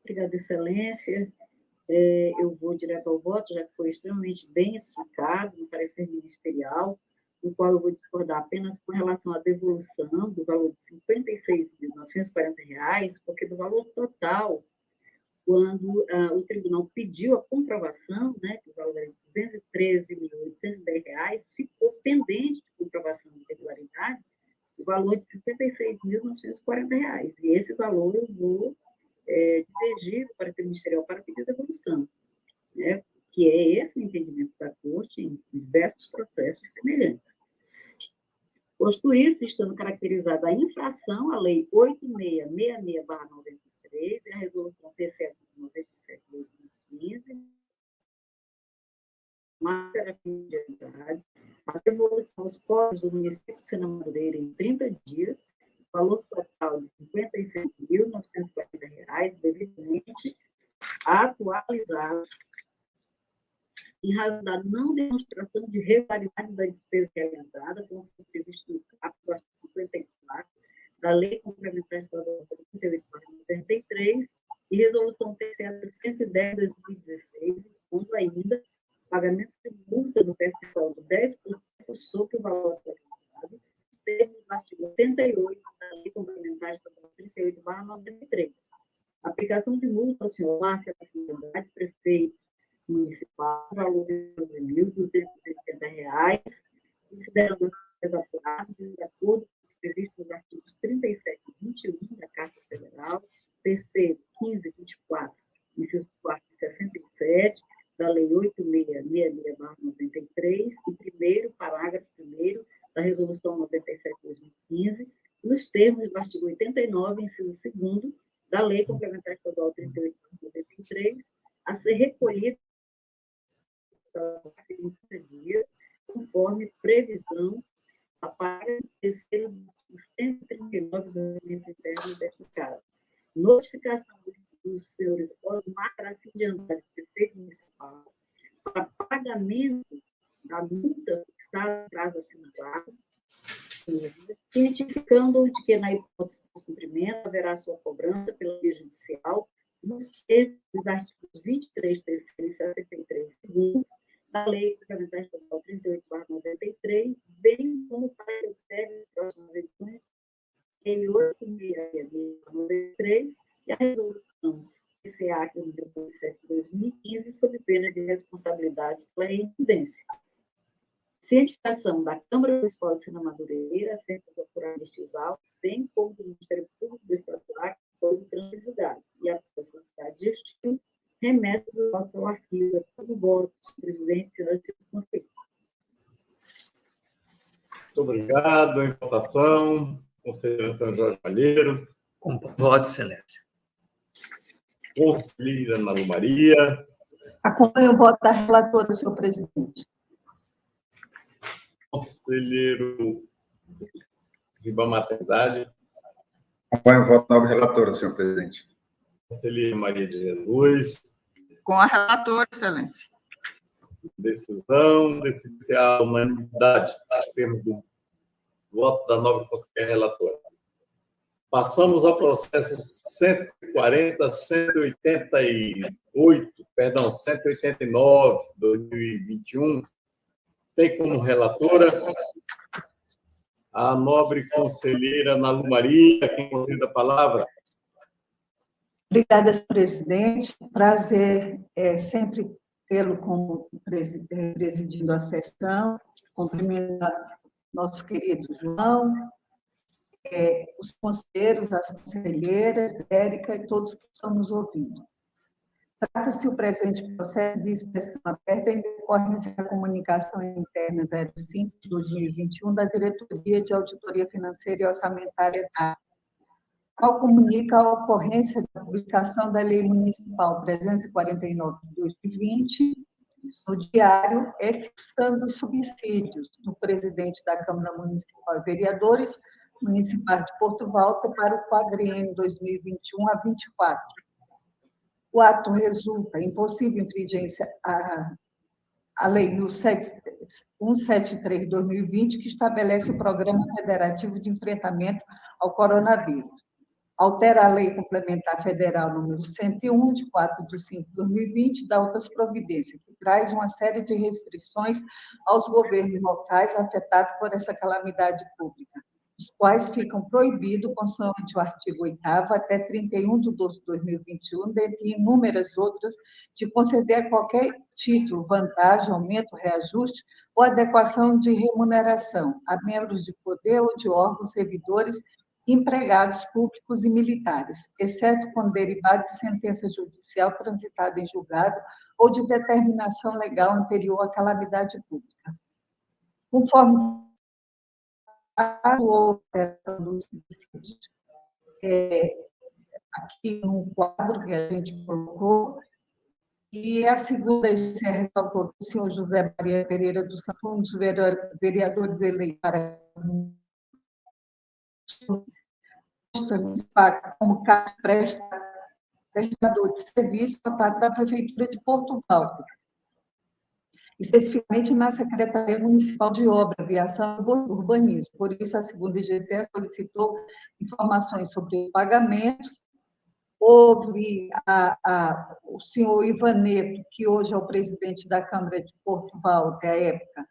Obrigada, Excelência. Eu vou direto ao voto, já que foi extremamente bem explicado no parecer ministerial, no qual eu vou discordar apenas com relação à devolução do valor de R$ 56.940, porque do valor total, quando o tribunal pediu a comprovação, né, que o valor era de R$ 213.810, ficou pendente de comprovação de regularidade o valor de R$ 56.940. E esse valor eu vou divergir para o ministerial para pedir devolução, né, que é esse o entendimento da Corte em diversos processos semelhantes. Posto isso, estando caracterizada a infração à Lei 8666/93 e a Resolução TCE 97/2015, mas terapia de idade, a devolução aos pobres do município de Sena Madureira em 30 dias, valor total de R$ 56.940, devidamente atualizado, em razão da não demonstração de regularidade da despesa realizada, como foi previsto no capítulo artigo 54 da Lei Complementar Estadual 38/93 e Resolução TCE 110 de 2016, quando ainda pagamento de multa no percentual de 10% sobre o valor atualizado, termos no artigo 88 da Lei Complementar Estadual 38/93. Aplicação de multa ao senhor Márcio da Cidade, prefeito municipal, valor de R$ 12.280, considerando as apuradas de acordo com o previsto nos artigos 37 e 21 da Carta Federal, terceiro, 15, 24, inciso 4 e 67, da Lei 8666/93, e primeiro, parágrafo 1º, da Resolução 97/2015, nos termos do artigo 89, inciso 2º, da Lei Complementar Estadual 38/93, a ser recolhida em 30 dias, conforme previsão a parágrafo 3º do 139 do Regimento Interno deste caso. Notificação dos senhores Osmar Gracinho de Andrade, prefeito municipal, para pagamento da multa que está em prazo assinalado, cientificando de que, na hipótese de descumprimento, haverá sua cobrança pela via judicial, nos termos dos artigos 23, 3 e 63, segundo, da Lei Complementar Estadual 38/93, bem como para que observe as próximas eleições em 8.693 e a resolução PCA número 17/2015, sob pena de responsabilidade pela reincidência. Cientificação da Câmara Municipal de Sena Madureira, sempre procurar estes autos, bem como do Ministério Público do Estado do Acre, depois do trânsito julgado, e a possibilidade de estilo remete do nosso arquivo. Todo voto, presidente, senhores e conselheiros. Muito obrigado. Em votação, conselheiro Antônio Jorge Malheiro. Com voto, excelência. Conselheira Ana Lu Maria. Acompanho o voto da relatora, senhor presidente. Conselheiro Ribamar Maternidade. Acompanho o voto da nova relatora, senhor presidente. Conselheira Maria de Jesus. Com a relatora, excelência. Decisão, decide-se a unanimidade, nos termos do voto da nova conselheira relatora. Passamos ao processo 189, 2021. Tem como relatora a nobre conselheira Ana Lu Maria, quem concede a palavra. Obrigada, senhor presidente. Prazer sempre tê-lo como presidindo a sessão. Cumprimento nosso querido João, os conselheiros, as conselheiras, Érica e todos que estão nos ouvindo. Trata-se o presente processo de inspeção aberta em decorrência da comunicação interna 05/2021 da Diretoria de Auditoria Financeira e Orçamentária da qual comunica a ocorrência da publicação da Lei Municipal 349 de 2020 no Diário, fixando os subsídios do presidente da Câmara Municipal e vereadores municipais de Porto Volta para o quadriênio 2021 a 24. O ato resulta em possível infringência à Lei 173 de 2020, que estabelece o Programa Federativo de Enfrentamento ao Coronavírus. Altera a Lei Complementar Federal número 101, de 4 de 5 de 2020, da outras providências, que traz uma série de restrições aos governos locais afetados por essa calamidade pública, os quais ficam proibidos, consoante o artigo 8º, até 31 de 12 de 2021, dentre inúmeras outras, de conceder a qualquer título, vantagem, aumento, reajuste ou adequação de remuneração a membros de poder ou de órgãos servidores, empregados públicos e militares, exceto quando derivado de sentença judicial transitada em julgado ou de determinação legal anterior à calamidade pública. Conforme a operação dos subsídios, aqui no quadro que a gente colocou, E a segunda GC ressaltou que o senhor José Maria Pereira dos Santos, um dos vereadores eleitos para como prestador de serviço notado da Prefeitura de Porto Alto, especificamente na Secretaria Municipal de Obra, Viação e Urbanismo. Por isso, a segunda IGC solicitou informações sobre pagamentos. Houve o senhor Ivaneto, que hoje é o presidente da Câmara de Porto Alto, à época,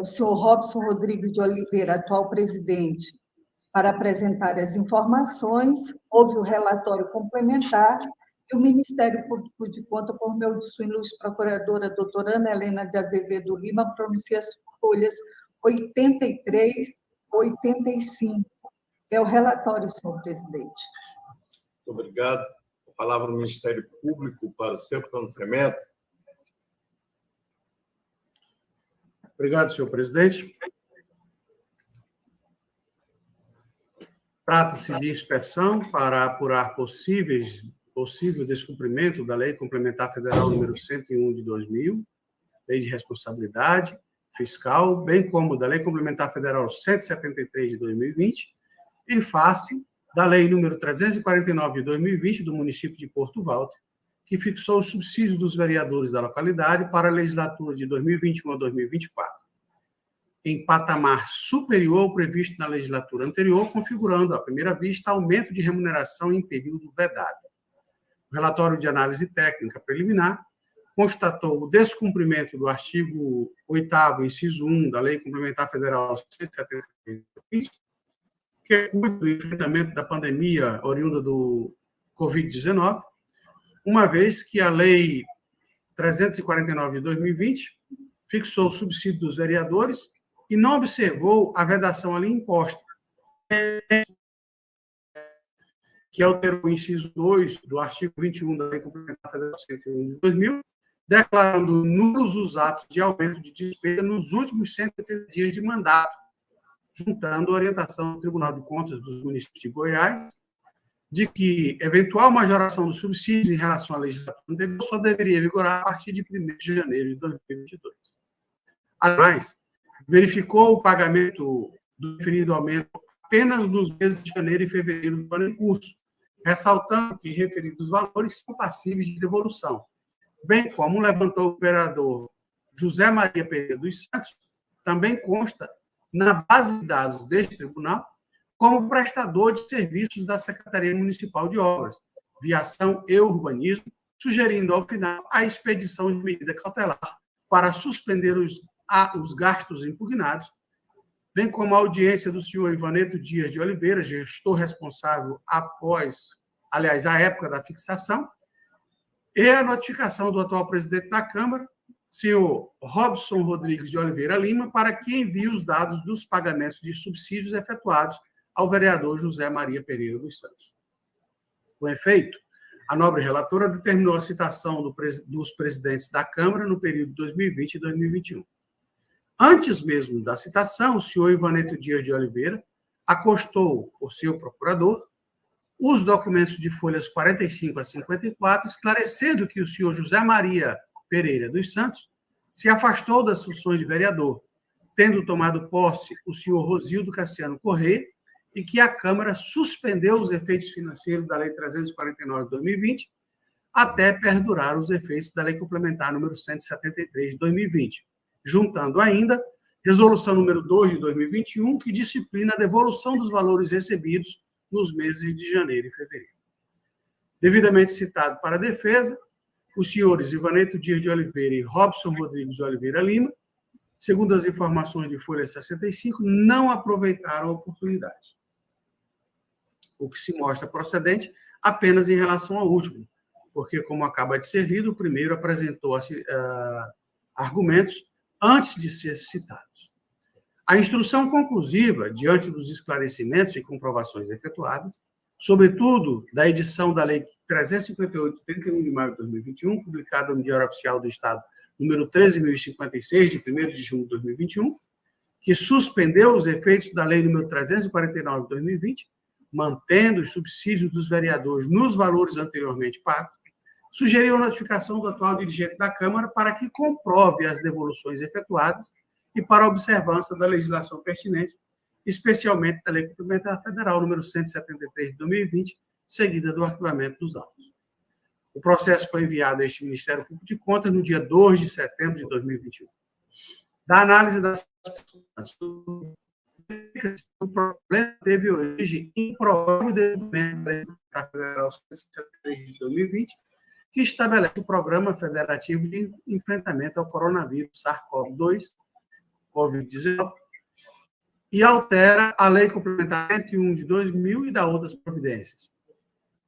o senhor Robson Rodrigues de Oliveira, atual presidente, para apresentar as informações. Houve o relatório complementar e o Ministério Público de Contas, por meio de sua ilustre procuradora, doutora Ana Helena de Azevedo Lima, pronuncia as folhas 83 e 85. É o relatório, senhor presidente. Muito obrigado. A palavra ao Ministério Público para o seu pronunciamento. Obrigado, senhor presidente. Trata-se de inspeção para apurar possível descumprimento da Lei Complementar Federal número 101 de 2000, Lei de Responsabilidade Fiscal, bem como da Lei Complementar Federal 173 de 2020, em face da Lei número 349 de 2020 do município de Porto Alto, que fixou o subsídio dos vereadores da localidade para a legislatura de 2021 a 2024, em patamar superior ao previsto na legislatura anterior, configurando, à primeira vista, aumento de remuneração em período vedado. O relatório de análise técnica preliminar constatou o descumprimento do artigo 8º, inciso 1, da Lei Complementar Federal 173, que cuida do enfrentamento da pandemia oriunda do Covid-19, uma vez que a Lei 349 de 2020 fixou o subsídio dos vereadores e não observou a vedação ali imposta, que alterou o inciso 2 do artigo 21 da Lei Complementar Federal 101 de 2000, declarando nulos os atos de aumento de despesa nos últimos 180 dias de mandato, juntando a orientação do Tribunal de Contas dos municípios de Goiás, de que eventual majoração do subsídio em relação à legislatura anterior só deveria vigorar a partir de 1º de janeiro de 2022. Ademais, verificou o pagamento do referido aumento apenas nos meses de janeiro e fevereiro do ano em curso, ressaltando que referidos valores são passíveis de devolução, bem como levantou o vereador José Maria Pereira dos Santos, também consta na base de dados deste tribunal como prestador de serviços da Secretaria Municipal de Obras, Viação e Urbanismo, sugerindo, ao final, a expedição de medida cautelar para suspender os gastos impugnados, bem como a audiência do senhor Ivaneto Dias de Oliveira, gestor responsável à época da fixação, e a notificação do atual presidente da Câmara, senhor Robson Rodrigues de Oliveira Lima, para que envie os dados dos pagamentos de subsídios efetuados ao vereador José Maria Pereira dos Santos. Com efeito, a nobre relatora determinou a citação dos presidentes da Câmara no período 2020 e 2021. Antes mesmo da citação, o senhor Ivaneto Dias de Oliveira acostou o seu procurador os documentos de folhas 45 a 54, esclarecendo que o senhor José Maria Pereira dos Santos se afastou das funções de vereador, tendo tomado posse o senhor Rosildo Cassiano Corrêa, e que a Câmara suspendeu os efeitos financeiros da Lei 349 de 2020 até perdurar os efeitos da Lei Complementar número 173 de 2020, juntando ainda Resolução número 2 de 2021, que disciplina a devolução dos valores recebidos nos meses de janeiro e fevereiro. Devidamente citado para a defesa, os senhores Ivaneto Dias de Oliveira e Robson Rodrigues de Oliveira Lima, segundo as informações de folha 65, não aproveitaram a oportunidade, o que se mostra procedente apenas em relação ao último, porque, como acaba de ser lido, o primeiro apresentou argumentos antes de ser citados. A instrução conclusiva, diante dos esclarecimentos e comprovações efetuadas, sobretudo da edição da Lei 358, de 31 de maio de 2021, publicada no Diário Oficial do Estado, número 13.056, de 1º de junho de 2021, que suspendeu os efeitos da Lei número 349 de 2020, mantendo os subsídios dos vereadores nos valores anteriormente pagos, sugeriu a notificação do atual dirigente da Câmara para que comprove as devoluções efetuadas e para a observância da legislação pertinente, especialmente da Lei Complementar Federal número 173 de 2020, seguida do arquivamento dos autos. O processo foi enviado a este Ministério Público de Contas no dia 2 de setembro de 2021. Da análise das o problema teve origem improvável do documento da Lei Complementar Federal 173 de 2020, que estabelece o Programa Federativo de Enfrentamento ao Coronavírus SARS-CoV-2, Covid-19, e altera a Lei Complementar 101 de 2000 e dá outras providências.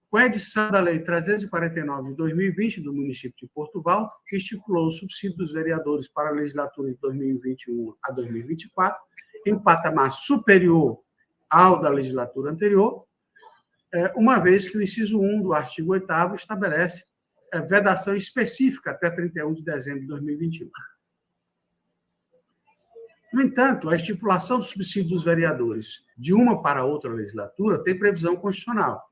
Com a edição da Lei 349 de 2020 do município de Porto Valdo, que estipulou o subsídio dos vereadores para a legislatura de 2021 a 2024, em patamar superior ao da legislatura anterior, uma vez que o inciso 1 do artigo 8º estabelece vedação específica até 31 de dezembro de 2021. No entanto, a estipulação do subsídio dos vereadores de uma para outra legislatura tem previsão constitucional.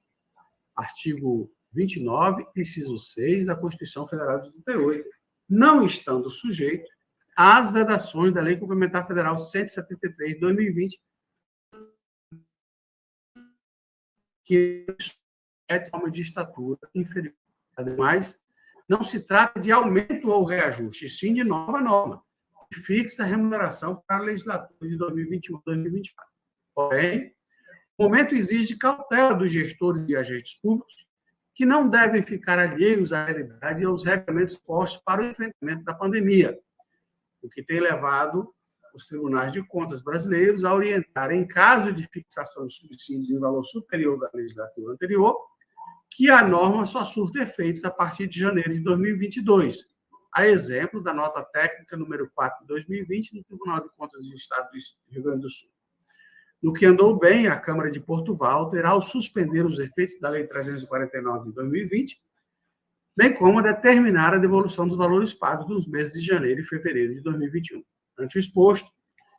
Artigo 29, inciso 6 da Constituição Federal de 88, não estando sujeito às vedações da Lei Complementar Federal 173 de 2020, que é de forma de estatura inferior. Ademais, não se trata de aumento ou reajuste, sim de nova norma, que fixa a remuneração para a legislatura de 2021 e 2024. Porém, o momento exige cautela dos gestores e agentes públicos, que não devem ficar alheios à realidade e aos regulamentos postos para o enfrentamento da pandemia, o que tem levado os tribunais de contas brasileiros a orientar, em caso de fixação de subsídios em valor superior da legislatura anterior, que a norma só surta efeitos a partir de janeiro de 2022, a exemplo da nota técnica número 4 de 2020 do Tribunal de Contas do Estado do Rio Grande do Sul. No que andou bem, a Câmara de Porto Valdo terá ao suspender os efeitos da Lei 349 de 2020, bem como a determinar a devolução dos valores pagos nos meses de janeiro e fevereiro de 2021. Ante o exposto,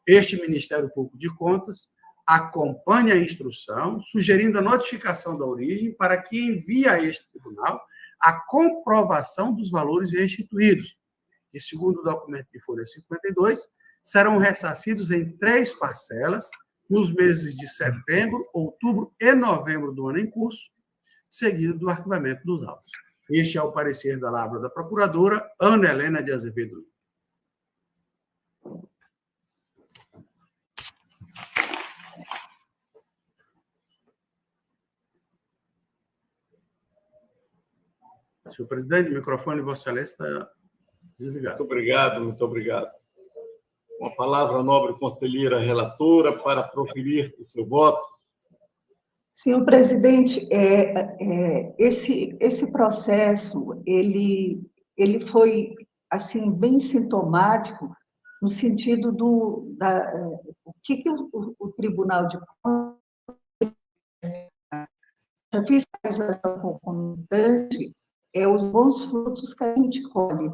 este Ministério Público de Contas acompanha a instrução, sugerindo a notificação da origem para que envie a este tribunal a comprovação dos valores restituídos, que, segundo o documento de folha 52, serão ressarcidos em 3 parcelas, nos meses de setembro, outubro e novembro do ano em curso, seguido do arquivamento dos autos. Este é o parecer da Lavra da Procuradora Ana Helena de Azevedo. Senhor presidente, o microfone de Vossa Excelência está desligado. Muito obrigado, muito obrigado. Uma palavra, nobre conselheira relatora, para proferir o seu voto. Senhor presidente, esse processo ele foi assim bem sintomático no sentido o que o Tribunal de Contas, a fiscalização concomitante, os bons frutos que a gente colhe.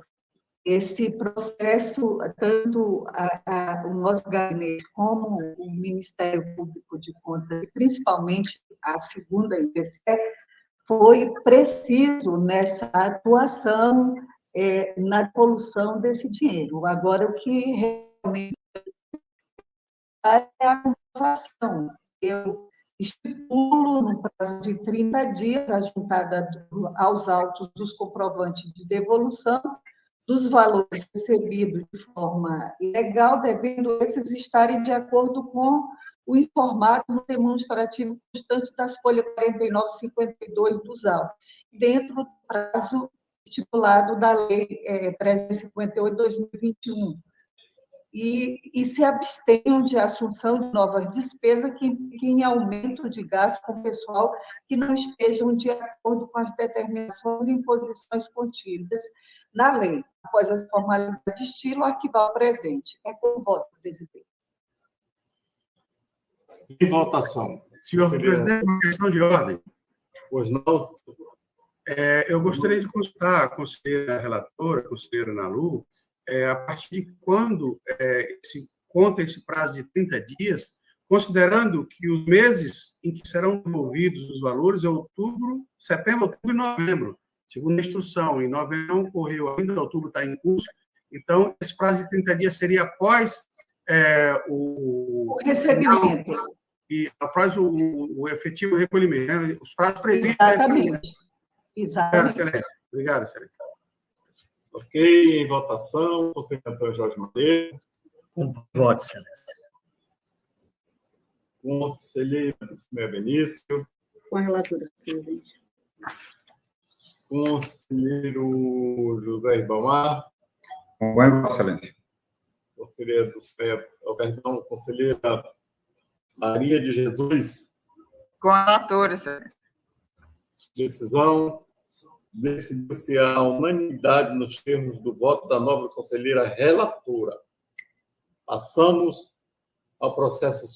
Esse processo, tanto o nosso gabinete como o Ministério Público de Contas, e principalmente a segunda IPC, foi preciso nessa atuação na devolução desse dinheiro. Agora, o que realmente é a comprovação. Eu estipulo, no prazo de 30 dias, a juntada aos autos dos comprovantes de devolução dos valores recebidos de forma ilegal, devendo esses estarem de acordo com o informado no demonstrativo constante das folhas 49 e 52 dos autos, dentro do prazo estipulado da Lei 358 de 2021. E se abstenham de assunção de novas despesas que impliquem em aumento de gasto com pessoal que não estejam de acordo com as determinações e imposições contidas na lei. Após as formalidades de estilo, arquivar o presente. É com o voto, presidente. Em votação. Senhor presidente, uma questão de ordem. Pois não. Eu gostaria de consultar a conselheira relatora, a conselheira Nalu, a partir de quando conta esse prazo de 30 dias, considerando que os meses em que serão devolvidos os valores é setembro, outubro e novembro, Segundo a instrução, em novembro não ocorreu ainda, outubro está em curso, então, esse prazo de 30 dias seria após O recebimento. E após o efetivo recolhimento, né? Os prazos previstos. Exatamente. Exatamente. Obrigado, excelência. Ok, em votação, conselheiro Antônio Jorge Madeira. Com voto, excelência. Conselheiro Cristina Benício. Com a relatora, presidente. Conselheiro José Ribamar. Acompanho, Vossa Excelência. Conselheira Maria de Jesus. Com a relatora, excelência. Decisão. Decidiu-se a unanimidade nos termos do voto da nobre conselheira relatora. Passamos ao processo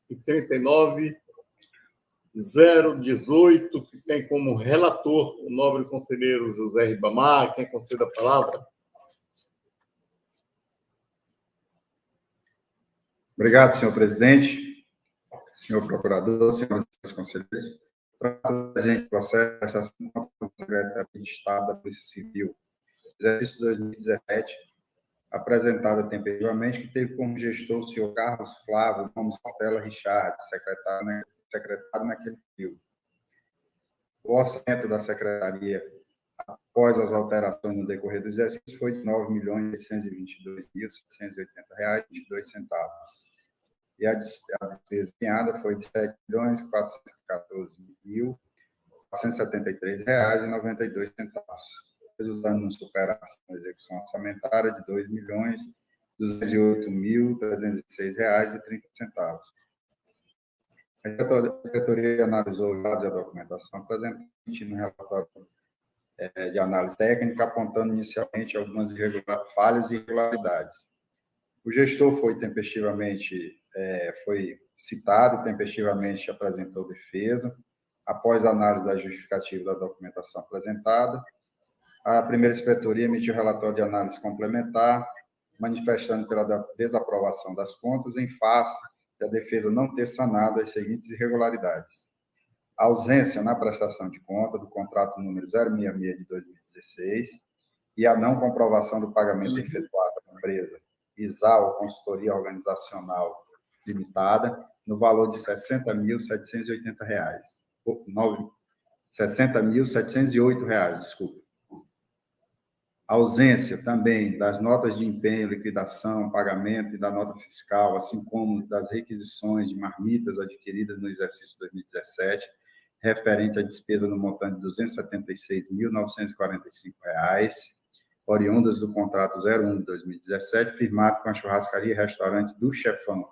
139.018, que tem como relator o nobre conselheiro José Ribamar. Quem concede a palavra? Obrigado, senhor presidente, senhor procurador, senhores conselheiros. Para o presente processo, prestação de contas da Secretaria de Estado da Polícia Civil, exercício 2017, apresentada tempestivamente, que teve como gestor o senhor Carlos Flávio Gomes Portela Richard, secretário naquele período. O orçamento da Secretaria, após as alterações no decorrer do exercício, foi de R$ 9.622.780,22. E a despesa empenhada foi de R$ 7.414.473,92, resultando no superávit na execução orçamentária de R$ 2.208.306,30. A diretoria analisou os dados e a documentação presente no relatório de análise técnica, apontando inicialmente algumas falhas e irregularidades. O gestor foi citado, tempestivamente apresentou defesa. Após a análise da justificativa da documentação apresentada, a primeira inspetoria emitiu relatório de análise complementar, manifestando pela desaprovação das contas em face de a defesa não ter sanado as seguintes irregularidades: a ausência na prestação de conta do contrato número 066 de 2016 e a não comprovação do pagamento efetuado à empresa ISAL Consultoria Organizacional Limitada, no valor de R$ 60.780. R$ 60.708, desculpe. A ausência também das notas de empenho, liquidação, pagamento e da nota fiscal, assim como das requisições de marmitas adquiridas no exercício 2017, referente à despesa no montante de R$ 276.945, oriundas do contrato 01 de 2017, firmado com a churrascaria e restaurante do Chefão.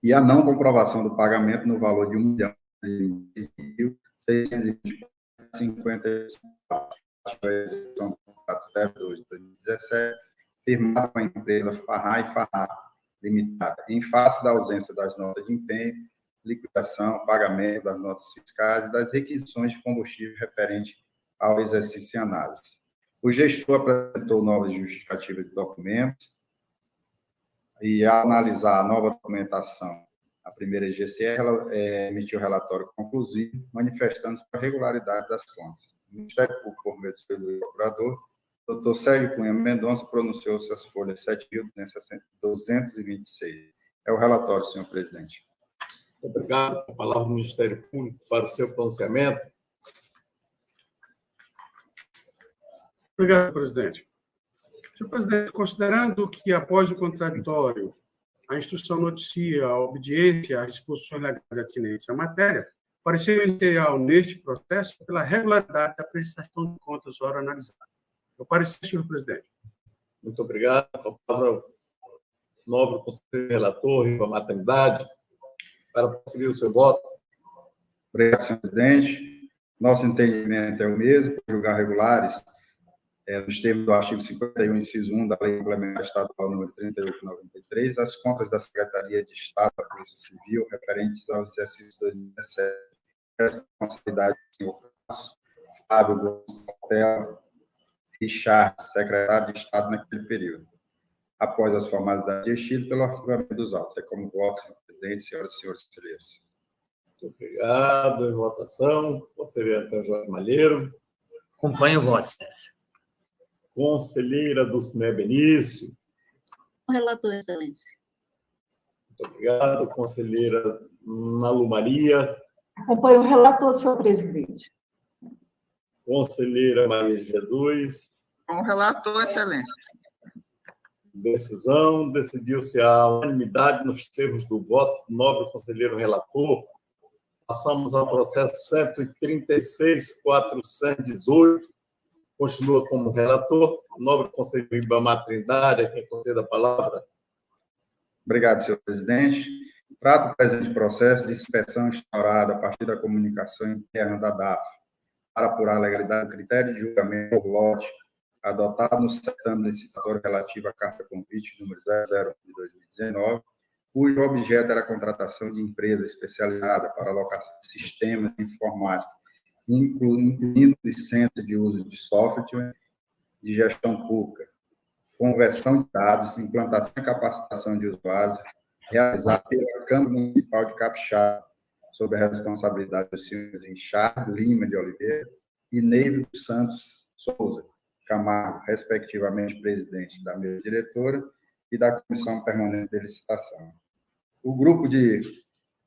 E a não comprovação do pagamento no valor de R$ 1.620.650, a execução do contrato 02 de 2017, firmado com a empresa Farrá e Farrá Limitada, em face da ausência das notas de empenho, liquidação, pagamento das notas fiscais e das requisições de combustível referente ao exercício em análise. O gestor apresentou novas justificativas de documentos e, ao analisar a nova documentação, a primeira IGCR emitiu relatório conclusivo, manifestando a regularidade das contas. O Ministério Público, por meio do seu procurador, Dr. Sérgio Cunha Mendonça, pronunciou-se as folhas 7.226. É o relatório, senhor presidente. Obrigado. A palavra do Ministério Público para o seu pronunciamento. Obrigado, presidente. Senhor presidente, considerando que, após o contraditório, a instrução noticia a obediência às disposições legais atinentes à matéria, parecer ministerial neste processo pela regularidade da prestação de contas ora analisada. Eu parecer, senhor presidente. Muito obrigado. A palavra ao nobre conselheiro relator, a maternidade, para proferir o seu voto. Obrigado, senhor presidente. Nosso entendimento é o mesmo, por julgar regulares, nos termos do artigo 51, inciso 1 da Lei Complementar Estadual número 3893, as contas da Secretaria de Estado da Polícia Civil referentes ao exercício 2017, responsabilidade do senhor Flávio Gomes Portela Richard, secretário de Estado naquele período, após as formalidades de estilo pelo arquivamento dos autos. É como voto, senhor presidente, senhoras e senhores conselheiros. Muito obrigado. Em votação, conselheiro Antônio Jorge Malheiro. Acompanho o voto, Excelência. Conselheira Dulcinea Benício. Com o relator, Excelência. Muito obrigado. Conselheira Nalu Maria. Acompanho o relator, senhor presidente. Conselheira Maria de Jesus. Com o relator, Excelência. Decisão. Decidiu-se a unanimidade nos termos do voto do nobre conselheiro relator. Passamos ao processo 136.418. Continua como relator. O nobre conselheiro Ribamar Trindade, quem concede a palavra. Obrigado, senhor presidente. Trato o presente processo de inspeção instaurada a partir da comunicação interna da DAF para apurar a legalidade do critério de julgamento por lote adotado no certame licitatório relativo à carta convite número 00 de 2019, cujo objeto era a contratação de empresa especializada para alocação de sistemas informáticos, incluindo licença de uso de software de gestão pública, conversão de dados, implantação e capacitação de usuários, realizada pela Câmara Municipal de Capixaba, sob a responsabilidade dos senhores Inchar Lima de Oliveira e Neiva dos Santos Souza Camargo, respectivamente presidente da mesa diretora e da Comissão Permanente de Licitação. O grupo de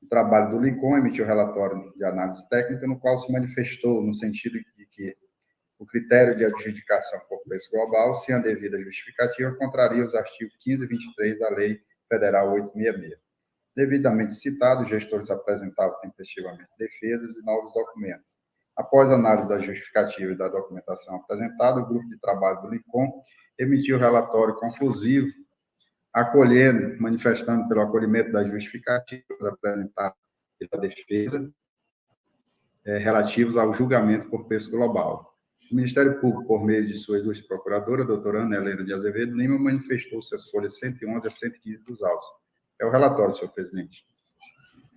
trabalho do LICOM emitiu relatório de análise técnica, no qual se manifestou no sentido de que o critério de adjudicação por preço global, sem a devida justificativa, contraria os artigos 15 e 23 da Lei Federal 866. Devidamente citado, os gestores apresentavam tempestivamente defesas e novos documentos. Após a análise da justificativa e da documentação apresentada, o grupo de trabalho do LICOM emitiu o relatório conclusivo, acolhendo, manifestando pelo acolhimento das justificativas apresentadas pela defesa, relativos ao julgamento por preço global. O Ministério Público, por meio de sua ilustre procuradora, a doutora Ana Helena de Azevedo Lima, manifestou-se as folhas 111 a 115 dos autos. É o relatório, senhor presidente.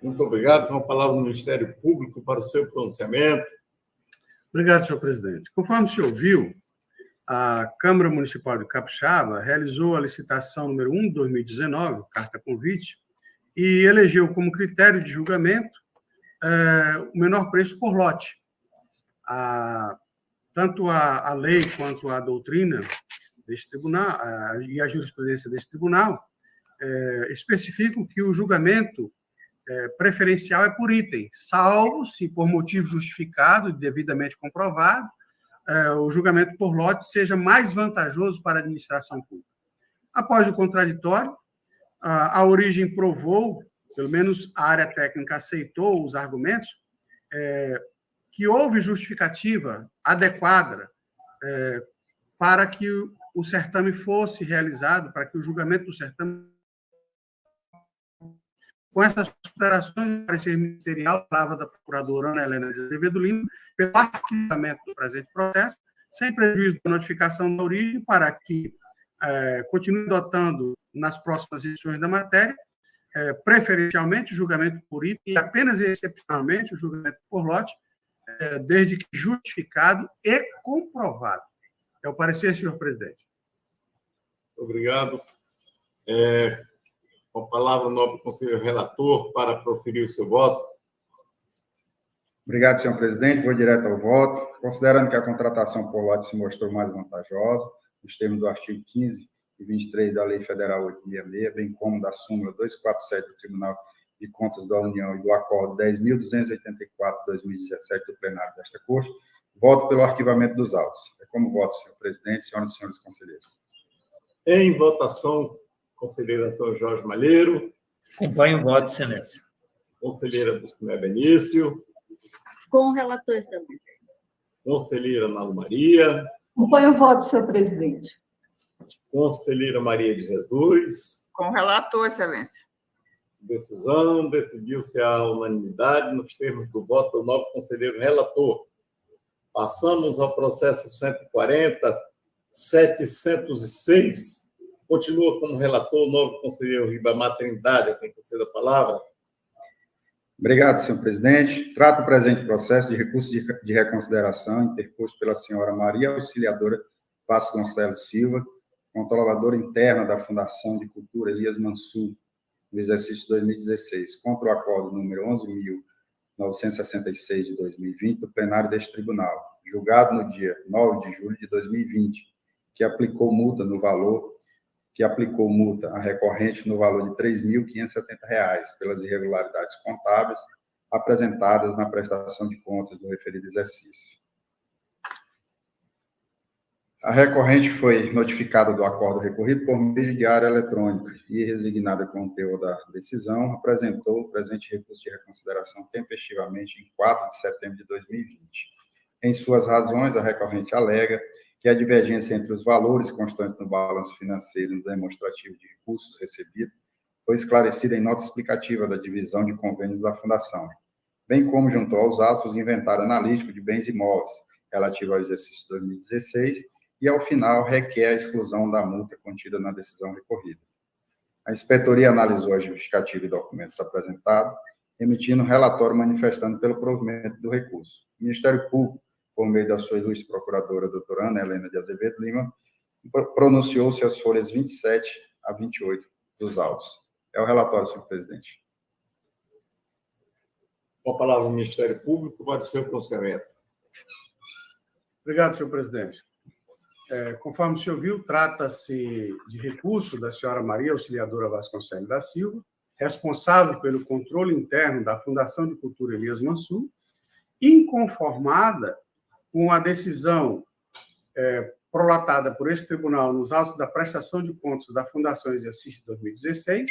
Muito obrigado. Com a palavra do Ministério Público para o seu pronunciamento. Obrigado, senhor presidente. Conforme o senhor viu, a Câmara Municipal de Capixaba realizou a licitação número 1 de 2019, carta convite, e elegeu como critério de julgamento o menor preço por lote. Tanto a lei quanto a doutrina deste tribunal e a jurisprudência deste tribunal especificam que o julgamento preferencial é por item, salvo se por motivo justificado e devidamente comprovado, o julgamento por lote seja mais vantajoso para a administração pública. Após o contraditório, a origem provou, pelo menos a área técnica aceitou os argumentos, que houve justificativa adequada para que o certame fosse realizado, para que o julgamento do certame. Com essas considerações, o parecer ministerial, palavra da procuradora Ana Helena de Azevedo Lima, pelo arquivamento do presente processo, sem prejuízo da notificação da origem, para que continue adotando nas próximas edições da matéria, preferencialmente o julgamento por item e apenas excepcionalmente o julgamento por lote, desde que justificado e comprovado. É o parecer, senhor presidente. Obrigado. Com a palavra, o nobre conselheiro relator, para proferir o seu voto. Obrigado, senhor presidente. Vou direto ao voto. Considerando que a contratação por lote se mostrou mais vantajosa, nos termos do artigo 15 e 23 da Lei Federal 866, bem como da súmula 247 do Tribunal de Contas da União e do Acordo 10.284/2017 do plenário desta Corte, voto pelo arquivamento dos autos. É como voto, senhor presidente, senhoras e senhores conselheiros. Em votação, conselheiro Antônio Jorge Malheiro. Acompanho o voto, excelência. Conselheira Dulcinea Benício. Com o relator, Excelência. Conselheira Nalu Maria. Acompanho o voto, senhor presidente. Conselheira Maria de Jesus. Com o relator, Excelência. Decisão. Decidiu-se a unanimidade nos termos do voto do nobre conselheiro relator. Passamos ao processo 140.706. Continua como relator o nobre conselheiro Ribamar Trindade, a quem concede a palavra. Obrigado, senhor presidente. Trato o presente processo de recurso de reconsideração interposto pela senhora Maria Auxiliadora Vasconcelos Silva, controladora interna da Fundação de Cultura Elias Mansur, no exercício 2016, contra o acordo número 966 de 2020 do plenário deste tribunal, julgado no dia 9 de julho de 2020, que aplicou multa à recorrente no valor de R$ 3.570 pelas irregularidades contábeis apresentadas na prestação de contas do referido exercício. A recorrente foi notificada do acordo recorrido por meio de diário eletrônico e, resignada com o teor da decisão, apresentou o presente recurso de reconsideração tempestivamente em 4 de setembro de 2020. Em suas razões, a recorrente alega que a divergência entre os valores constantes no balanço financeiro e no demonstrativo de recursos recebidos foi esclarecida em nota explicativa da divisão de convênios da Fundação, bem como juntou aos autos o inventário analítico de bens imóveis relativo ao exercício 2016 e, ao final, requer a exclusão da multa contida na decisão recorrida. A inspetoria analisou a justificativa e documentos apresentados, emitindo um relatório manifestando pelo provimento do recurso. O Ministério Público, por meio da sua ilustre procuradora, doutora Ana Helena de Azevedo Lima, pronunciou-se as folhas 27 a 28 dos autos. É o relatório, senhor presidente. Com a palavra o Ministério Público, pode ser o conselheiro. Obrigado, senhor presidente. Conforme o senhor viu, trata-se de recurso da senhora Maria Auxiliadora Vasconcelos da Silva, responsável pelo controle interno da Fundação de Cultura Elias Mansur, inconformada com a decisão prolatada por este tribunal nos autos da prestação de contas da Fundação Exercício 2016,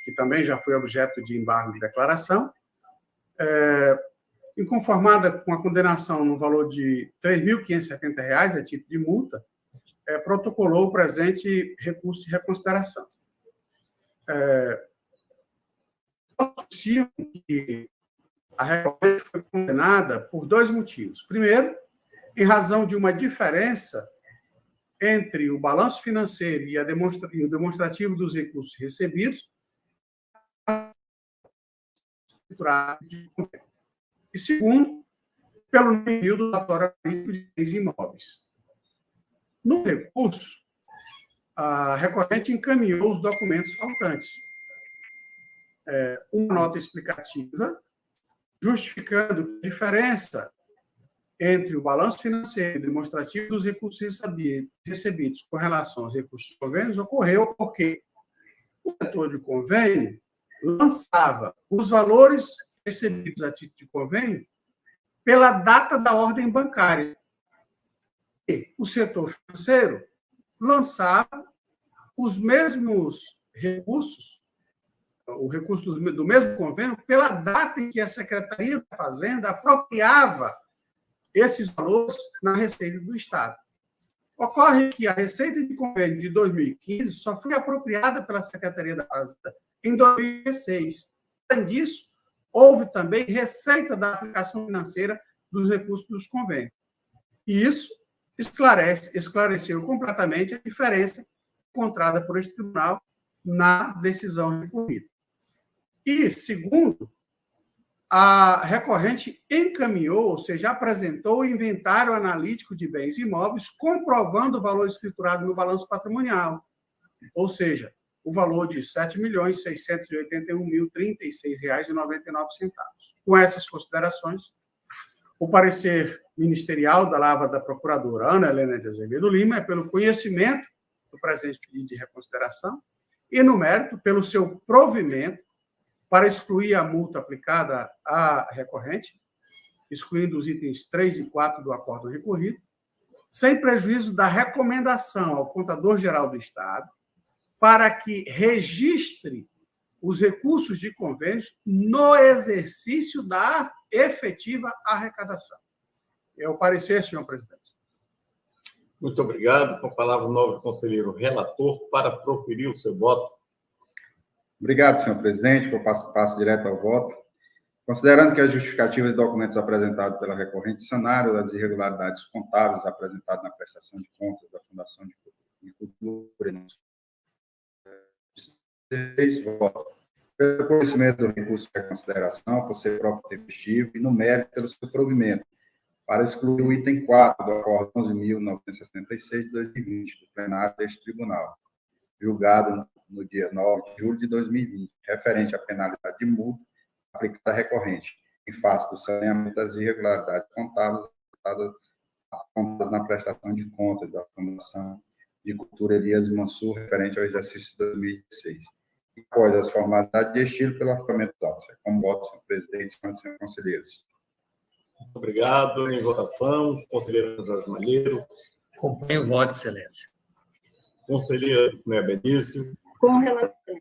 que também já foi objeto de embargo de declaração, inconformada com a condenação no valor de R$ 3.570 a título de multa, protocolou o presente recurso de reconsideração. Que a recorrente foi condenada por dois motivos. Primeiro, em razão de uma diferença entre o balanço financeiro e o demonstrativo dos recursos recebidos, e segundo, pelo envio do relatório de bens imóveis. No recurso, a recorrente encaminhou os documentos faltantes. Uma nota explicativa, justificando a diferença entre o balanço financeiro e demonstrativo dos recursos recebidos com relação aos recursos de convênios ocorreu porque o setor de convênio lançava os valores recebidos a título de convênio pela data da ordem bancária. E o setor financeiro lançava os mesmos recursos, o recurso do mesmo convênio, pela data em que a Secretaria da Fazenda apropriava esses valores na Receita do Estado. Ocorre que a Receita de Convênio de 2015 só foi apropriada pela Secretaria da Fazenda em 2016. Além disso, houve também receita da aplicação financeira dos recursos dos convênios. E isso esclareceu completamente a diferença encontrada por este tribunal na decisão recorrida. E, segundo, a recorrente encaminhou, ou seja, apresentou o inventário analítico de bens imóveis, comprovando o valor escriturado no balanço patrimonial, ou seja, o valor de R$ 7.681.036,99. Com essas considerações, o parecer ministerial da Lava da Procuradora Ana Helena de Azevedo Lima é pelo conhecimento do presente pedido de reconsideração e, no mérito, pelo seu provimento para excluir a multa aplicada à recorrente, excluindo os itens 3 e 4 do acordo recorrido, sem prejuízo da recomendação ao Contador-Geral do Estado para que registre os recursos de convênios no exercício da efetiva arrecadação. É o parecer, senhor presidente. Muito obrigado. Com a palavra o novo conselheiro relator para proferir o seu voto. Obrigado, senhor presidente. Eu passo direto ao voto. Considerando que as justificativas e documentos apresentados pela recorrente sanaram das irregularidades contábeis apresentadas na prestação de contas da Fundação de Cultura e pelo conhecimento do recurso de reconsideração, por ser próprio tempestivo, e no mérito pelo seu provimento, para excluir o item 4 do acordo 11.966 de 2020, do plenário deste tribunal, julgado no dia 9 de julho de 2020, referente à penalidade de multa aplicada à recorrente, em face do saneamento das irregularidades contábeis apontadas na prestação de contas da Fundação de Cultura Elias Mansur, referente ao exercício de 2016. E após as formalidades de estilo pelo arquivamento dos autos. Com voto, senhor presidente e senhores conselheiros. Muito obrigado. Em votação, conselheira José Malheiro. Acompanho o voto, excelência. Conselheira Ismael Benício. Com relatoria.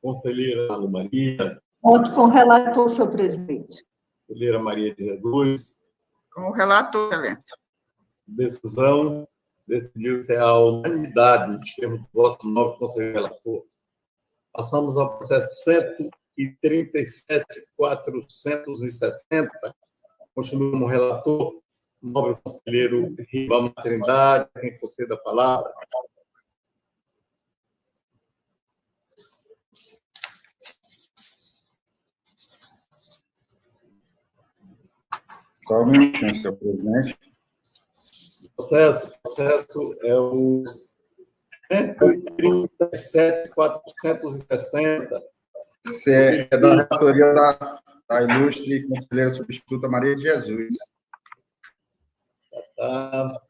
Conselheira Ana Maria. Voto com o relator, senhor presidente. Conselheira Maria de Jesus. Com o relator, excelência. Decisão. Decidiu-se a unanimidade de termos de voto 9, conselheiro relator. Passamos ao processo 137.460. Continuo como relator, nobre conselheiro Ribamar Trindade, quem concede a palavra. Só um minutinho, senhor presidente. O processo é o 137.460. É da relatoria da ilustre conselheira substituta Maria de Jesus. Tá.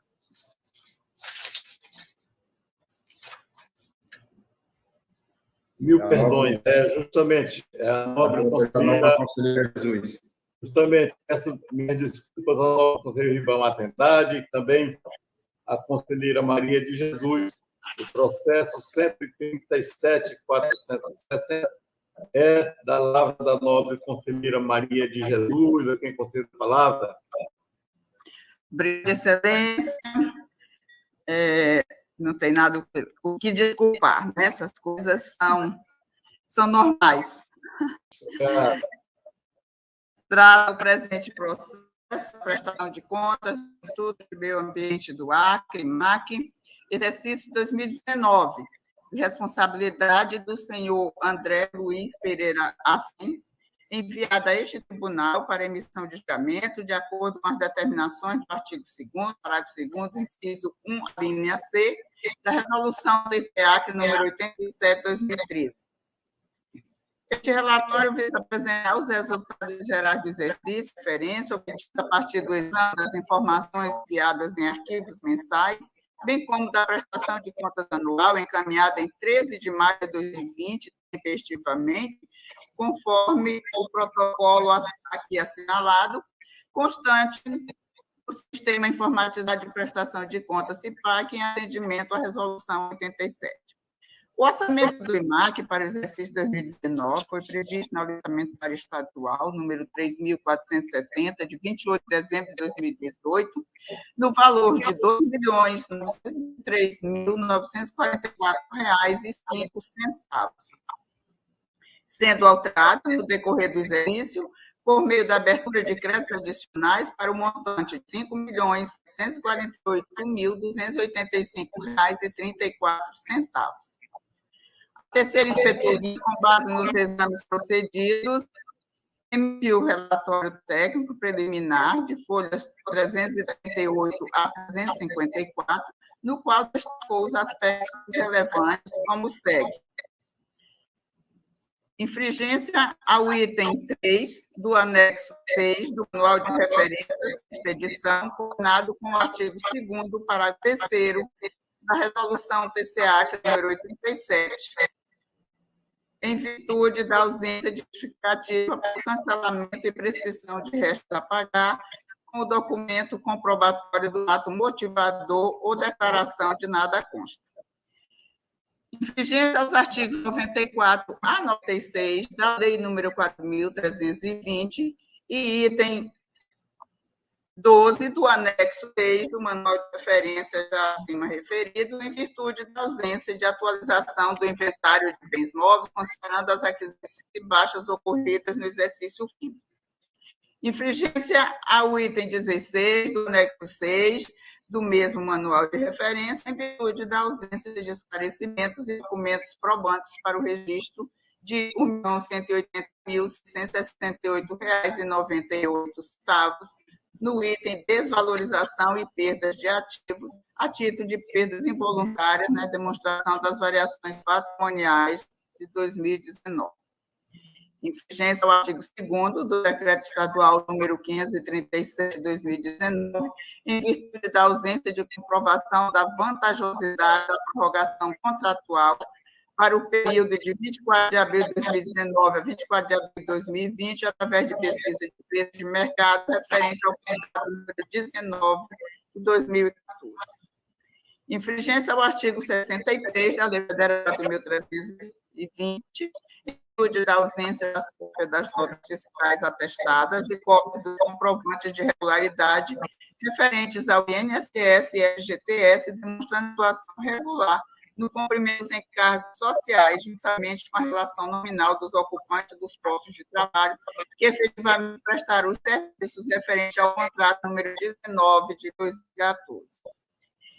Mil perdões. Justamente, é a nobre conselheira Jesus. Justamente, peço minhas desculpas ao nobre conselheiro Ribamar Trindade e também à conselheira Maria de Jesus. O processo 137.460 é da palavra da nobre conselheira Maria de Jesus, a quem concede a palavra. Obrigada, excelência. Não tem nada o que desculpar, né? Essas coisas são normais. Obrigado. Trata o presente processo, prestação de contas, Instituto de Meio Ambiente do Acre, MAC, exercício 2019, de responsabilidade do senhor André Luiz Pereira Assim, enviada a este tribunal para emissão de julgamento, de acordo com as determinações do artigo 2º, parágrafo 2º, inciso 1, linha C, da resolução do SEAC número 87/2013. Este relatório visa apresentar os resultados gerais do exercício, referência obtida a partir do exame das informações enviadas em arquivos mensais, bem como da prestação de contas anual encaminhada em 13 de maio de 2020, tempestivamente, conforme o protocolo aqui assinalado, constante o Sistema Informatizado de Prestação de Contas, SIPAC, em atendimento à Resolução 87. O orçamento do IMAC para o exercício 2019 foi previsto na Lei Orçamentária Estadual, número 3.470, de 28 de dezembro de 2018, no valor de R$ 2.903.944,05, sendo alterado no decorrer do exercício por meio da abertura de créditos adicionais para o montante de R$ 5.648.285,34. A terceira inspetoria, com base nos exames procedidos, emitiu o relatório técnico preliminar de folhas 338 a 354, no qual destacou os aspectos relevantes, como segue. Infringência ao item 3 do anexo 6 do Manual de Referências, expedição, combinado com o artigo 2º, parágrafo 3º, da Resolução TCA, número 87, em virtude da ausência de justificativa para o cancelamento e prescrição de restos a pagar, com o documento comprobatório do ato motivador ou declaração de nada consta. Infringência aos artigos 94 a 96 da Lei nº 4.320 e item 12 do anexo 6 do Manual de Referência já acima referido, em virtude da ausência de atualização do inventário de bens móveis, considerando as aquisições e baixas ocorridas no exercício fim. Infringência ao item 16 do anexo 6 do mesmo Manual de Referência, em virtude da ausência de esclarecimentos e documentos probantes para o registro de R$ 1.180.668,98 no item desvalorização e perdas de ativos, a título de perdas involuntárias na demonstração das variações patrimoniais de 2019. em vigência ao artigo 2º do Decreto Estadual número 537 de 2019, em virtude da ausência de comprovação da vantajosidade da prorrogação contratual para o período de 24 de abril de 2019 a 24 de abril de 2020, através de pesquisa de preços de mercado referente ao contrato número 19 de 2014. Infringência ao artigo 63 da Lei Federal de 1320, em virtude da ausência das cópias das notas fiscais atestadas e cópias dos comprovantes de regularidade referentes ao INSS e FGTS, demonstrando situação regular no cumprimento dos encargos sociais, juntamente com a relação nominal dos ocupantes dos postos de trabalho que efetivamente prestaram os serviços referentes ao contrato número 19 de 2014.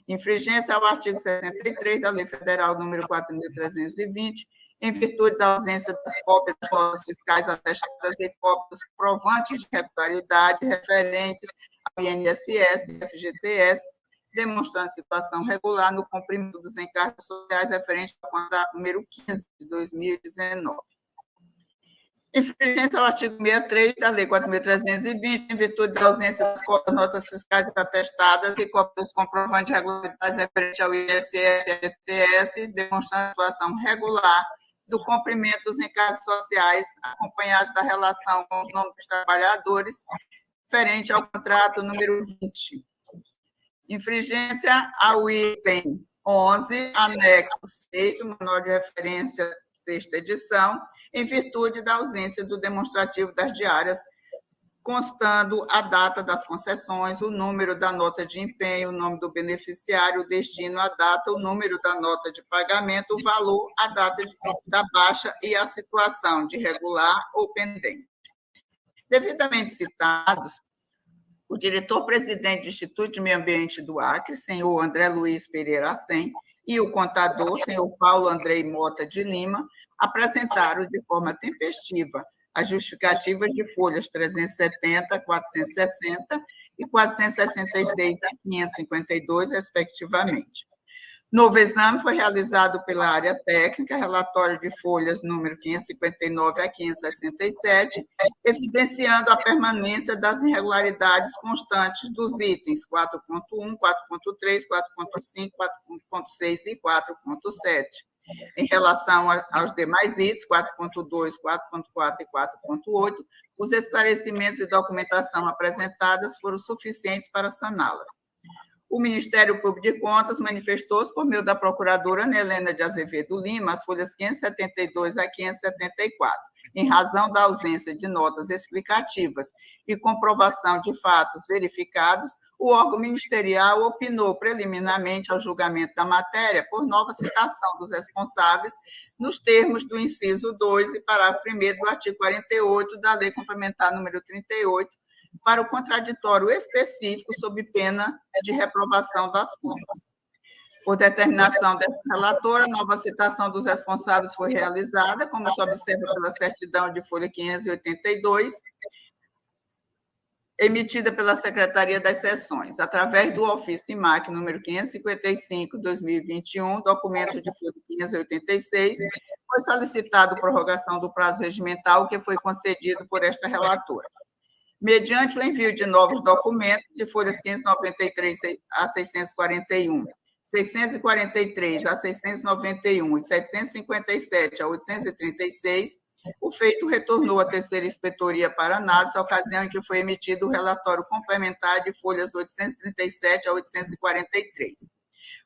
Infringência ao artigo 63 da Lei Federal número 4.320, em virtude da ausência das cópias das notas fiscais atestadas e cópias dos comprovantes de regularidade referentes ao INSS e FGTS, demonstrando situação regular no cumprimento dos encargos sociais referentes ao contrato número 15 de 2019. Infringência ao artigo 63 da Lei 4.320, em virtude da ausência das cópias das notas fiscais atestadas e cópias dos comprovantes de regularidade referentes ao INSS e FGTS, demonstrando situação regular do cumprimento dos encargos sociais, acompanhados da relação com os nomes dos trabalhadores, referente ao contrato número 20. Infringência ao item 11, anexo 6º, manual de referência, 6ª edição, em virtude da ausência do demonstrativo das diárias, constando a data das concessões, o número da nota de empenho, o nome do beneficiário, o destino, a data, o número da nota de pagamento, o valor, a data da baixa e a situação de regular ou pendente. Devidamente citados, o diretor-presidente do Instituto de Meio Ambiente do Acre, senhor André Luiz Pereira Assem, e o contador, senhor Paulo Andrei Mota de Lima, apresentaram de forma tempestiva as justificativas de folhas 370, 460 e 466 a 552, respectivamente. Novo exame foi realizado pela área técnica, relatório de folhas número 559 a 567, evidenciando a permanência das irregularidades constantes dos itens 4.1, 4.3, 4.5, 4.6 e 4.7. Em relação aos demais itens, 4.2, 4.4 e 4.8, os esclarecimentos e documentação apresentadas foram suficientes para saná-las. O Ministério Público de Contas manifestou-se por meio da procuradora Ana Helena de Azevedo Lima, as folhas 572 a 574, em razão da ausência de notas explicativas e comprovação de fatos verificados, o órgão ministerial opinou preliminarmente ao julgamento da matéria por nova citação dos responsáveis nos termos do inciso 2 e parágrafo 1º do artigo 48 da Lei Complementar número 38, para o contraditório específico sob pena de reprovação das contas. Por determinação dessa relatora, nova citação dos responsáveis foi realizada, como se observa pela certidão de folha 582, emitida pela Secretaria das Seções, através do ofício IMAC número 555/2021, documento de folha 586, foi solicitado prorrogação do prazo regimental que foi concedido por esta relatora. Mediante o envio de novos documentos, de folhas 593 a 641, 643 a 691 e 757 a 836, o feito retornou à terceira inspetoria para análise, ocasião em que foi emitido o relatório complementar de folhas 837 a 843.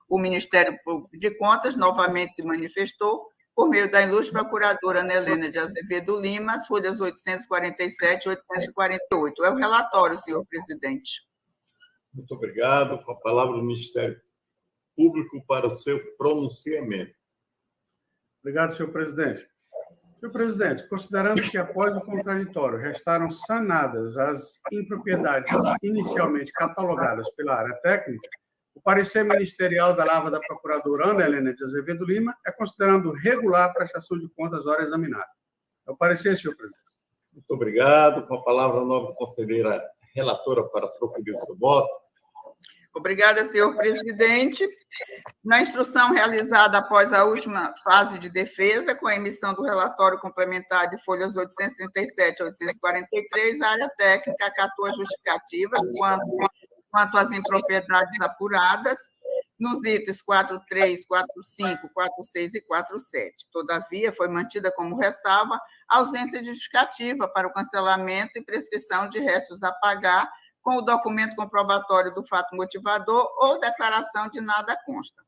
O Ministério Público de Contas novamente se manifestou por meio da ilustre procuradora Ana Helena de Azevedo Lima, as folhas 847 e 848. É o relatório, senhor presidente. Muito obrigado. Com a palavra do Ministério Público para o seu pronunciamento. Obrigado, senhor presidente. Senhor presidente, considerando que após o contraditório restaram sanadas as impropriedades inicialmente catalogadas pela área técnica, o parecer ministerial da Lava da procuradora Ana Helena de Azevedo Lima é considerando regular a prestação de contas hora examinada. É o parecer, senhor presidente. Muito obrigado. Com a palavra, a nova conselheira relatora para proferir o seu voto. Obrigada, senhor presidente. Na instrução realizada após a última fase de defesa, com a emissão do relatório complementar de folhas 837 a 843, a área técnica acatou as justificativas quanto às impropriedades apuradas nos itens 43, 45, 46 e 47. Todavia, foi mantida como ressalva a ausência de justificativa para o cancelamento e prescrição de restos a pagar com o documento comprobatório do fato motivador ou declaração de nada consta.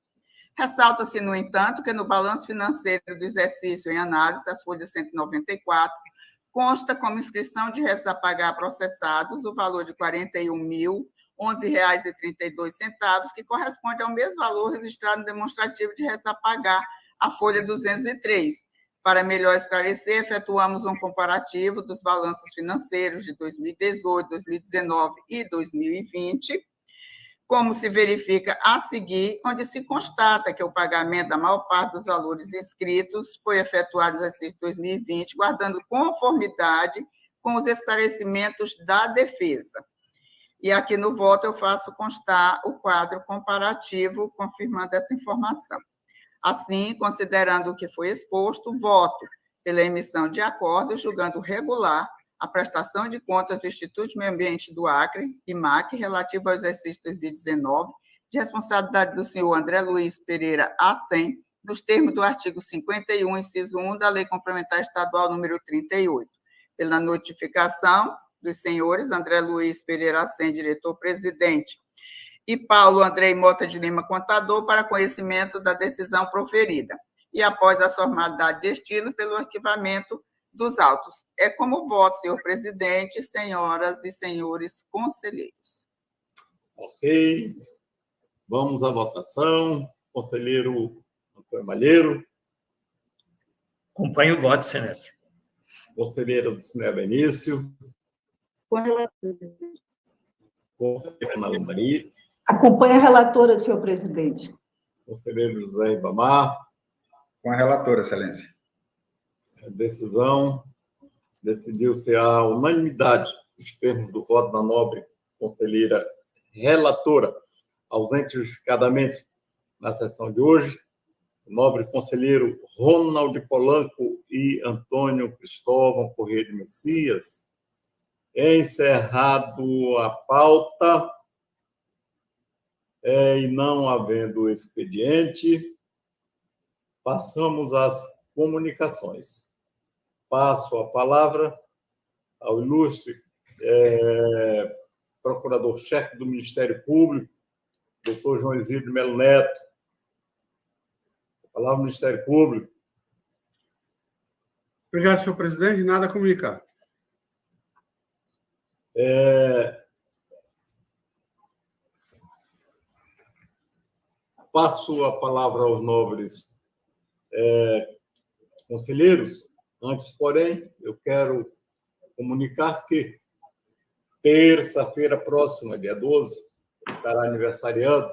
Ressalta-se, no entanto, que no balanço financeiro do exercício em análise, as folhas 194, consta como inscrição de restos a pagar processados o valor de R$ 41.011,32, que corresponde ao mesmo valor registrado no demonstrativo de restos a pagar, a folha 203. Para melhor esclarecer, efetuamos um comparativo dos balanços financeiros de 2018, 2019 e 2020, como se verifica a seguir, onde se constata que o pagamento da maior parte dos valores inscritos foi efetuado no exercício 2020, guardando conformidade com os esclarecimentos da defesa. E aqui no voto eu faço constar o quadro comparativo, confirmando essa informação. Assim, considerando o que foi exposto, voto pela emissão de acordo, julgando regular a prestação de contas do Instituto de Meio Ambiente do Acre, IMAC, relativo ao exercício 2019, de responsabilidade do senhor André Luiz Pereira Acem, nos termos do artigo 51, inciso 1 da Lei Complementar Estadual número 38, pela notificação dos senhores André Luiz Pereira Acem, diretor-presidente, e Paulo Andrei Mota de Lima, contador, para conhecimento da decisão proferida, e após a formalidade de estilo, pelo arquivamento dos autos. É como voto, senhor presidente, senhoras e senhores conselheiros. Ok. Vamos à votação. Conselheiro Antônio Malheiro. Acompanho o voto, excelência. Conselheiro do Cinema Benício. Com relator, presidente. Conselheiro Ana Maria. Acompanha a relatora, senhor presidente. Conselheiro José Ibamar. Com a relatora, excelência. A decisão decidiu-se à unanimidade os termos do voto da nobre conselheira relatora, ausente justificadamente na sessão de hoje, o nobre conselheiro Ronald Polanco e Antônio Cristóvão Corrêa de Messias. Encerrado a pauta, e não havendo expediente, passamos às comunicações. Passo a palavra ao ilustre procurador-chefe do Ministério Público, doutor João Isidro Melo Neto. A palavra ao Ministério Público. Obrigado, senhor presidente. Nada a comunicar. Passo a palavra aos nobres conselheiros. Antes, porém, eu quero comunicar que terça-feira próxima, dia 12, estará aniversariando,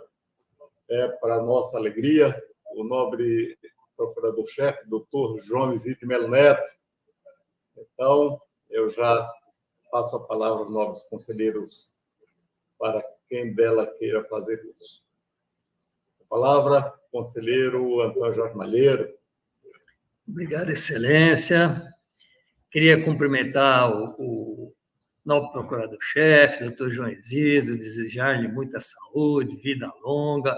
para nossa alegria, o nobre procurador-chefe, doutor João Isidro Melo Neto. Então, eu já passo a palavra aos nobres conselheiros para quem dela queira fazer uso. A palavra, conselheiro Antônio Jorge Malheiro. Obrigado, excelência. Queria cumprimentar o novo procurador-chefe, doutor João Isidro, desejar-lhe muita saúde, vida longa,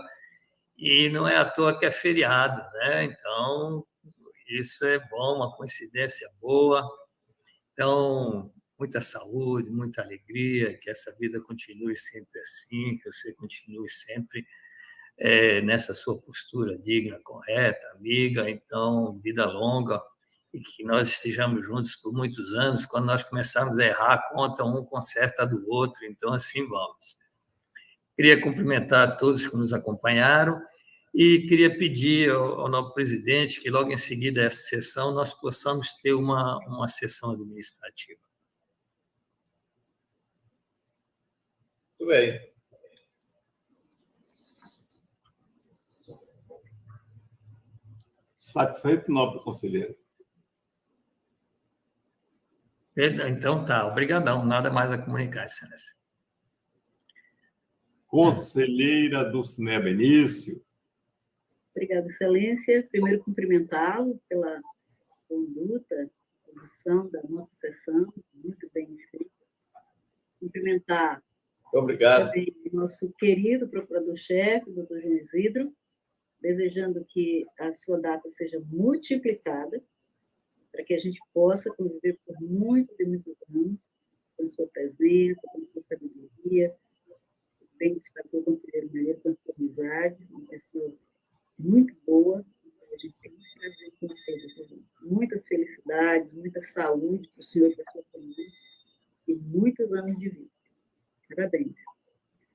e não é à toa que é feriado, né? Então, isso é bom, uma coincidência boa. Então, muita saúde, muita alegria, que essa vida continue sempre assim, que você continue sempre nessa sua postura digna, correta, amiga. Então, vida longa, e que nós estejamos juntos por muitos anos. Quando nós começarmos a errar a conta, um conserta do outro, então assim vamos. Queria cumprimentar a todos que nos acompanharam e queria pedir ao novo presidente que logo em seguida dessa sessão nós possamos ter uma sessão administrativa. Muito bem. Satisfeito, nobre conselheiro? Então tá, obrigadão, nada mais a comunicar, excelência. conselheira Dulcinea Benício. Obrigada, Excelência. Primeiro, cumprimentá-lo pela conduta, condução da nossa sessão, muito bem feita. Cumprimentar Obrigado. também o nosso querido procurador-chefe, doutor João Isidro, desejando que a sua data seja multiplicada, para que a gente possa conviver por muitos e muitos anos, com sua presença, com sua sabedoria, bem destacou o conselheiro Malheiro, com sua amizade, uma pessoa muito boa, a gente tem que trazer com vocês muitas felicidades, muita saúde para o senhor e para a sua família, e muitos anos de vida. Parabéns.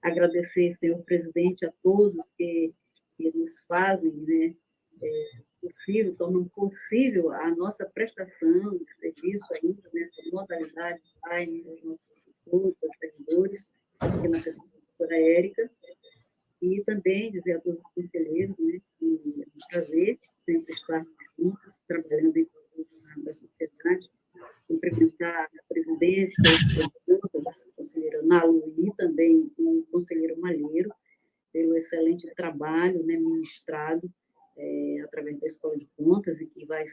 Agradecer, senhor presidente, a todos que nos fazem, né, possível, tornam possível a nossa prestação de serviço ainda, nessa modalidade online, aos nossos professores, aos servidores, aqui na questão da doutora Érica, e também dizer a todos os conselheiros, né, que é um prazer sempre estar juntos, trabalhando em prol da sociedade, cumprimentar a presidência, a conselheira Nalu e também o conselheiro Malheiro, pelo excelente trabalho, né, ministrado através da Escola de Contas e que vai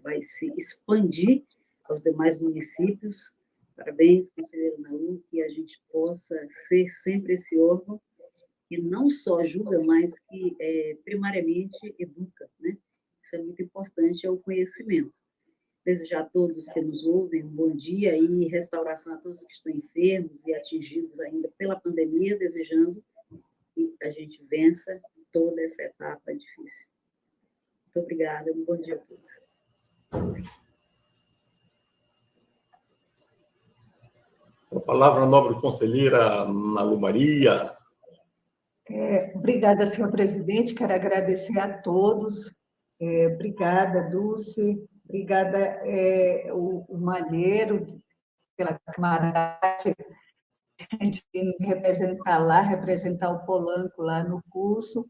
vai se expandir aos demais municípios. Parabéns, conselheiro Nalu, que a gente possa ser sempre esse órgão que não só ajuda, mas que primariamente educa, né? Isso é muito importante, é o conhecimento. Desejar a todos que nos ouvem um bom dia e restauração a todos que estão enfermos e atingidos ainda pela pandemia, desejando que a gente vença toda essa etapa difícil. Muito obrigada, um bom dia a todos. A palavra, nobre conselheira Nalu Maria. Obrigada, senhor presidente, quero agradecer a todos. Obrigada, Dulce. Obrigada, o Malheiro, pela camaradagem, a gente tem que representar o Polanco lá no curso.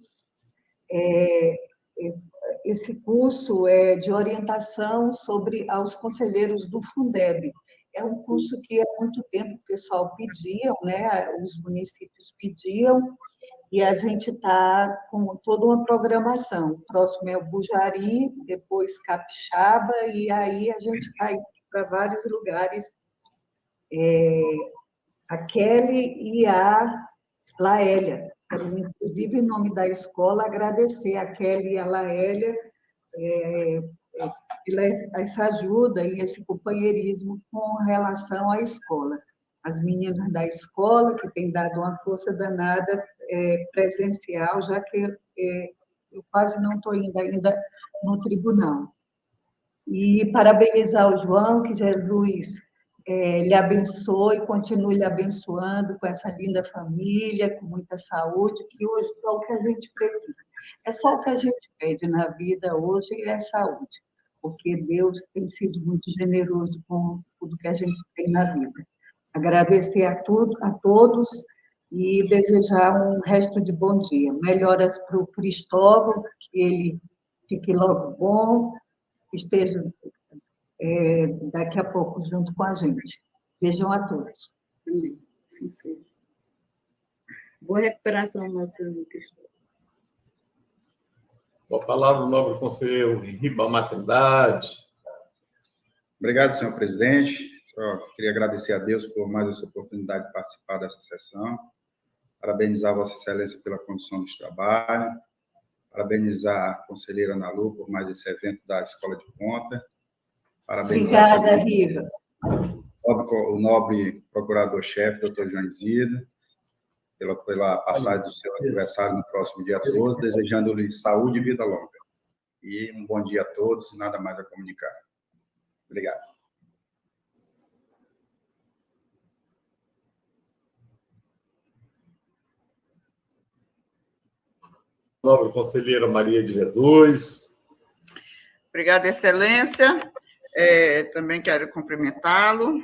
Esse curso é de orientação aos conselheiros do Fundeb. É um curso que há muito tempo o pessoal pedia, né? Os municípios pediam, e a gente está com toda uma programação. O próximo é o Bujari, depois Capixaba, e aí a gente está indo para vários lugares. A Kelly e a Laélia. Quero, inclusive, em nome da escola, agradecer a Kelly e a Laélia pela essa ajuda e esse companheirismo com relação à escola. As meninas da escola, que têm dado uma força danada presencial, já que eu quase não estou indo ainda no tribunal. E parabenizar o João, que Jesus lhe abençoe, continue lhe abençoando com essa linda família, com muita saúde, que hoje é o que a gente precisa. É só o que a gente pede na vida hoje, é saúde, porque Deus tem sido muito generoso com tudo que a gente tem na vida. Agradecer a todos e desejar um resto de bom dia. Melhoras para o Cristóvão, que ele fique logo bom, esteja daqui a pouco junto com a gente. Beijão a todos. Amém. Sim, sim. Boa recuperação, nosso Cristóvão. Com a palavra, o nobre conselheiro Ribamar Trindade. Obrigado, senhor presidente. Só queria agradecer a Deus por mais essa oportunidade de participar dessa sessão. Parabenizar Vossa Excelência pela condução dos trabalhos. Parabenizar a conselheira Nalu por mais esse evento da Escola de Conta. Obrigada, Riva. O nobre procurador-chefe, doutor João Isidro, pela passagem do seu aniversário no próximo dia 12, desejando-lhe saúde e vida longa. E um bom dia a todos, e nada mais a comunicar. Obrigado. Nobre conselheira Maria de Jesus. Obrigada, Excelência. Também quero cumprimentá-lo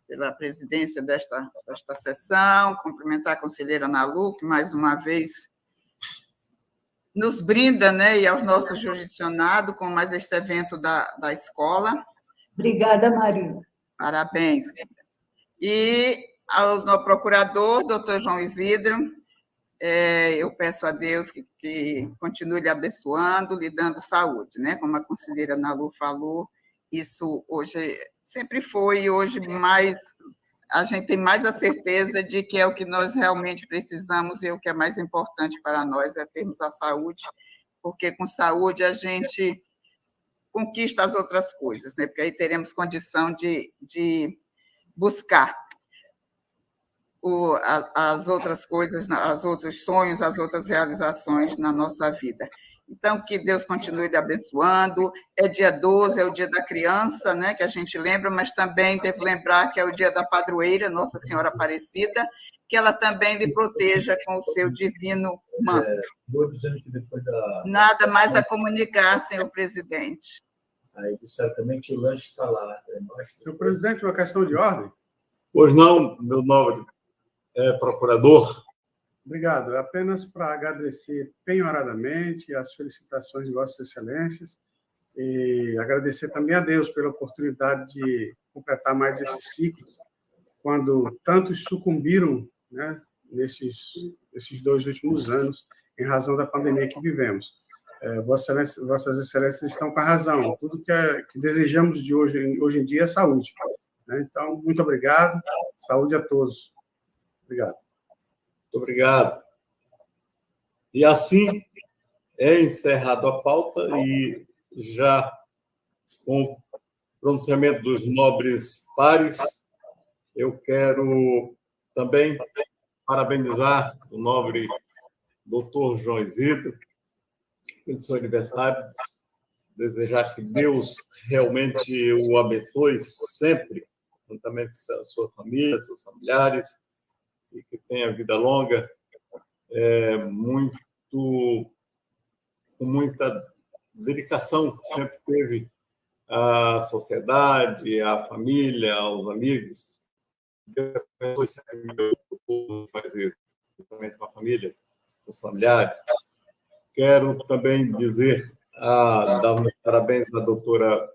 pela presidência desta sessão, cumprimentar a conselheira Nalu, que mais uma vez nos brinda, né, e aos nossos jurisdicionados com mais este evento da escola. Obrigada, Maria. Parabéns. E ao procurador, doutor João Isidro. Eu peço a Deus que continue lhe abençoando, lhe dando saúde, né? Como a conselheira Nalu falou, isso hoje sempre foi, e hoje mais a gente tem mais a certeza de que é o que nós realmente precisamos e o que é mais importante para nós é termos a saúde, porque com saúde a gente conquista as outras coisas, né? Porque aí teremos condição de buscar as outras coisas, os outros sonhos, as outras realizações na nossa vida. Então, que Deus continue lhe abençoando. É dia 12, é o dia da criança, né, que a gente lembra, mas também devo lembrar que é o dia da padroeira, Nossa Senhora Aparecida, que ela também lhe proteja com o seu divino manto. Nada mais a comunicar, senhor presidente. Aí disseram também que o lanche está lá. Senhor presidente, uma questão de ordem. Pois não, meu nobre procurador. Obrigado. Apenas para agradecer penhoradamente as felicitações de Vossas Excelências e agradecer também a Deus pela oportunidade de completar mais esse ciclo, quando tantos sucumbiram, né, nesses 2 últimos anos, em razão da pandemia que vivemos. Vossas Excelências estão com a razão. Tudo que desejamos de hoje em dia é saúde, né? Então, muito obrigado. Saúde a todos. Obrigado. Muito obrigado. E assim é encerrado a pauta e já com o pronunciamento dos nobres pares, eu quero também parabenizar o nobre doutor João Isidro pelo seu aniversário, desejar que Deus realmente o abençoe sempre, juntamente com a sua família, seus familiares, e que tenha vida longa, com muita dedicação que sempre teve à sociedade, à família, aos amigos. Deus abençoe sempre o povo fazer, juntamente com a família, com os familiares. Quero também dar meus parabéns à doutora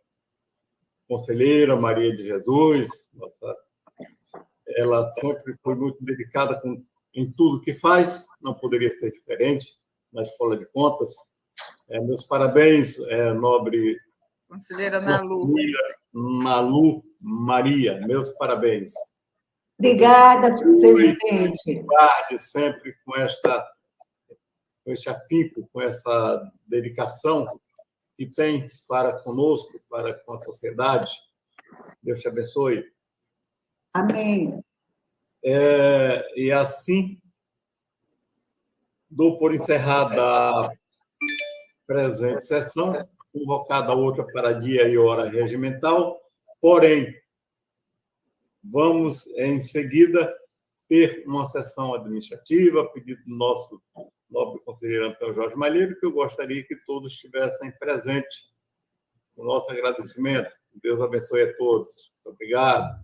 conselheira Maria de Jesus. Ela sempre foi muito dedicada em tudo que faz, não poderia ser diferente na Escola de Contas. Meus parabéns, nobre Conselheira Nalu. Nalu Maria, meus parabéns. Obrigada, presidente. Guarde sempre com este afinco, com essa dedicação que tem para conosco, para com a sociedade. Deus te abençoe. Amém. E assim, dou por encerrada a presente sessão, convocada outra para dia e hora regimental, porém, vamos, em seguida, ter uma sessão administrativa, a pedido do nosso nobre conselheiro Antônio Jorge Malheiro, que eu gostaria que todos estivessem presentes. O nosso agradecimento. Deus abençoe a todos. Muito obrigado.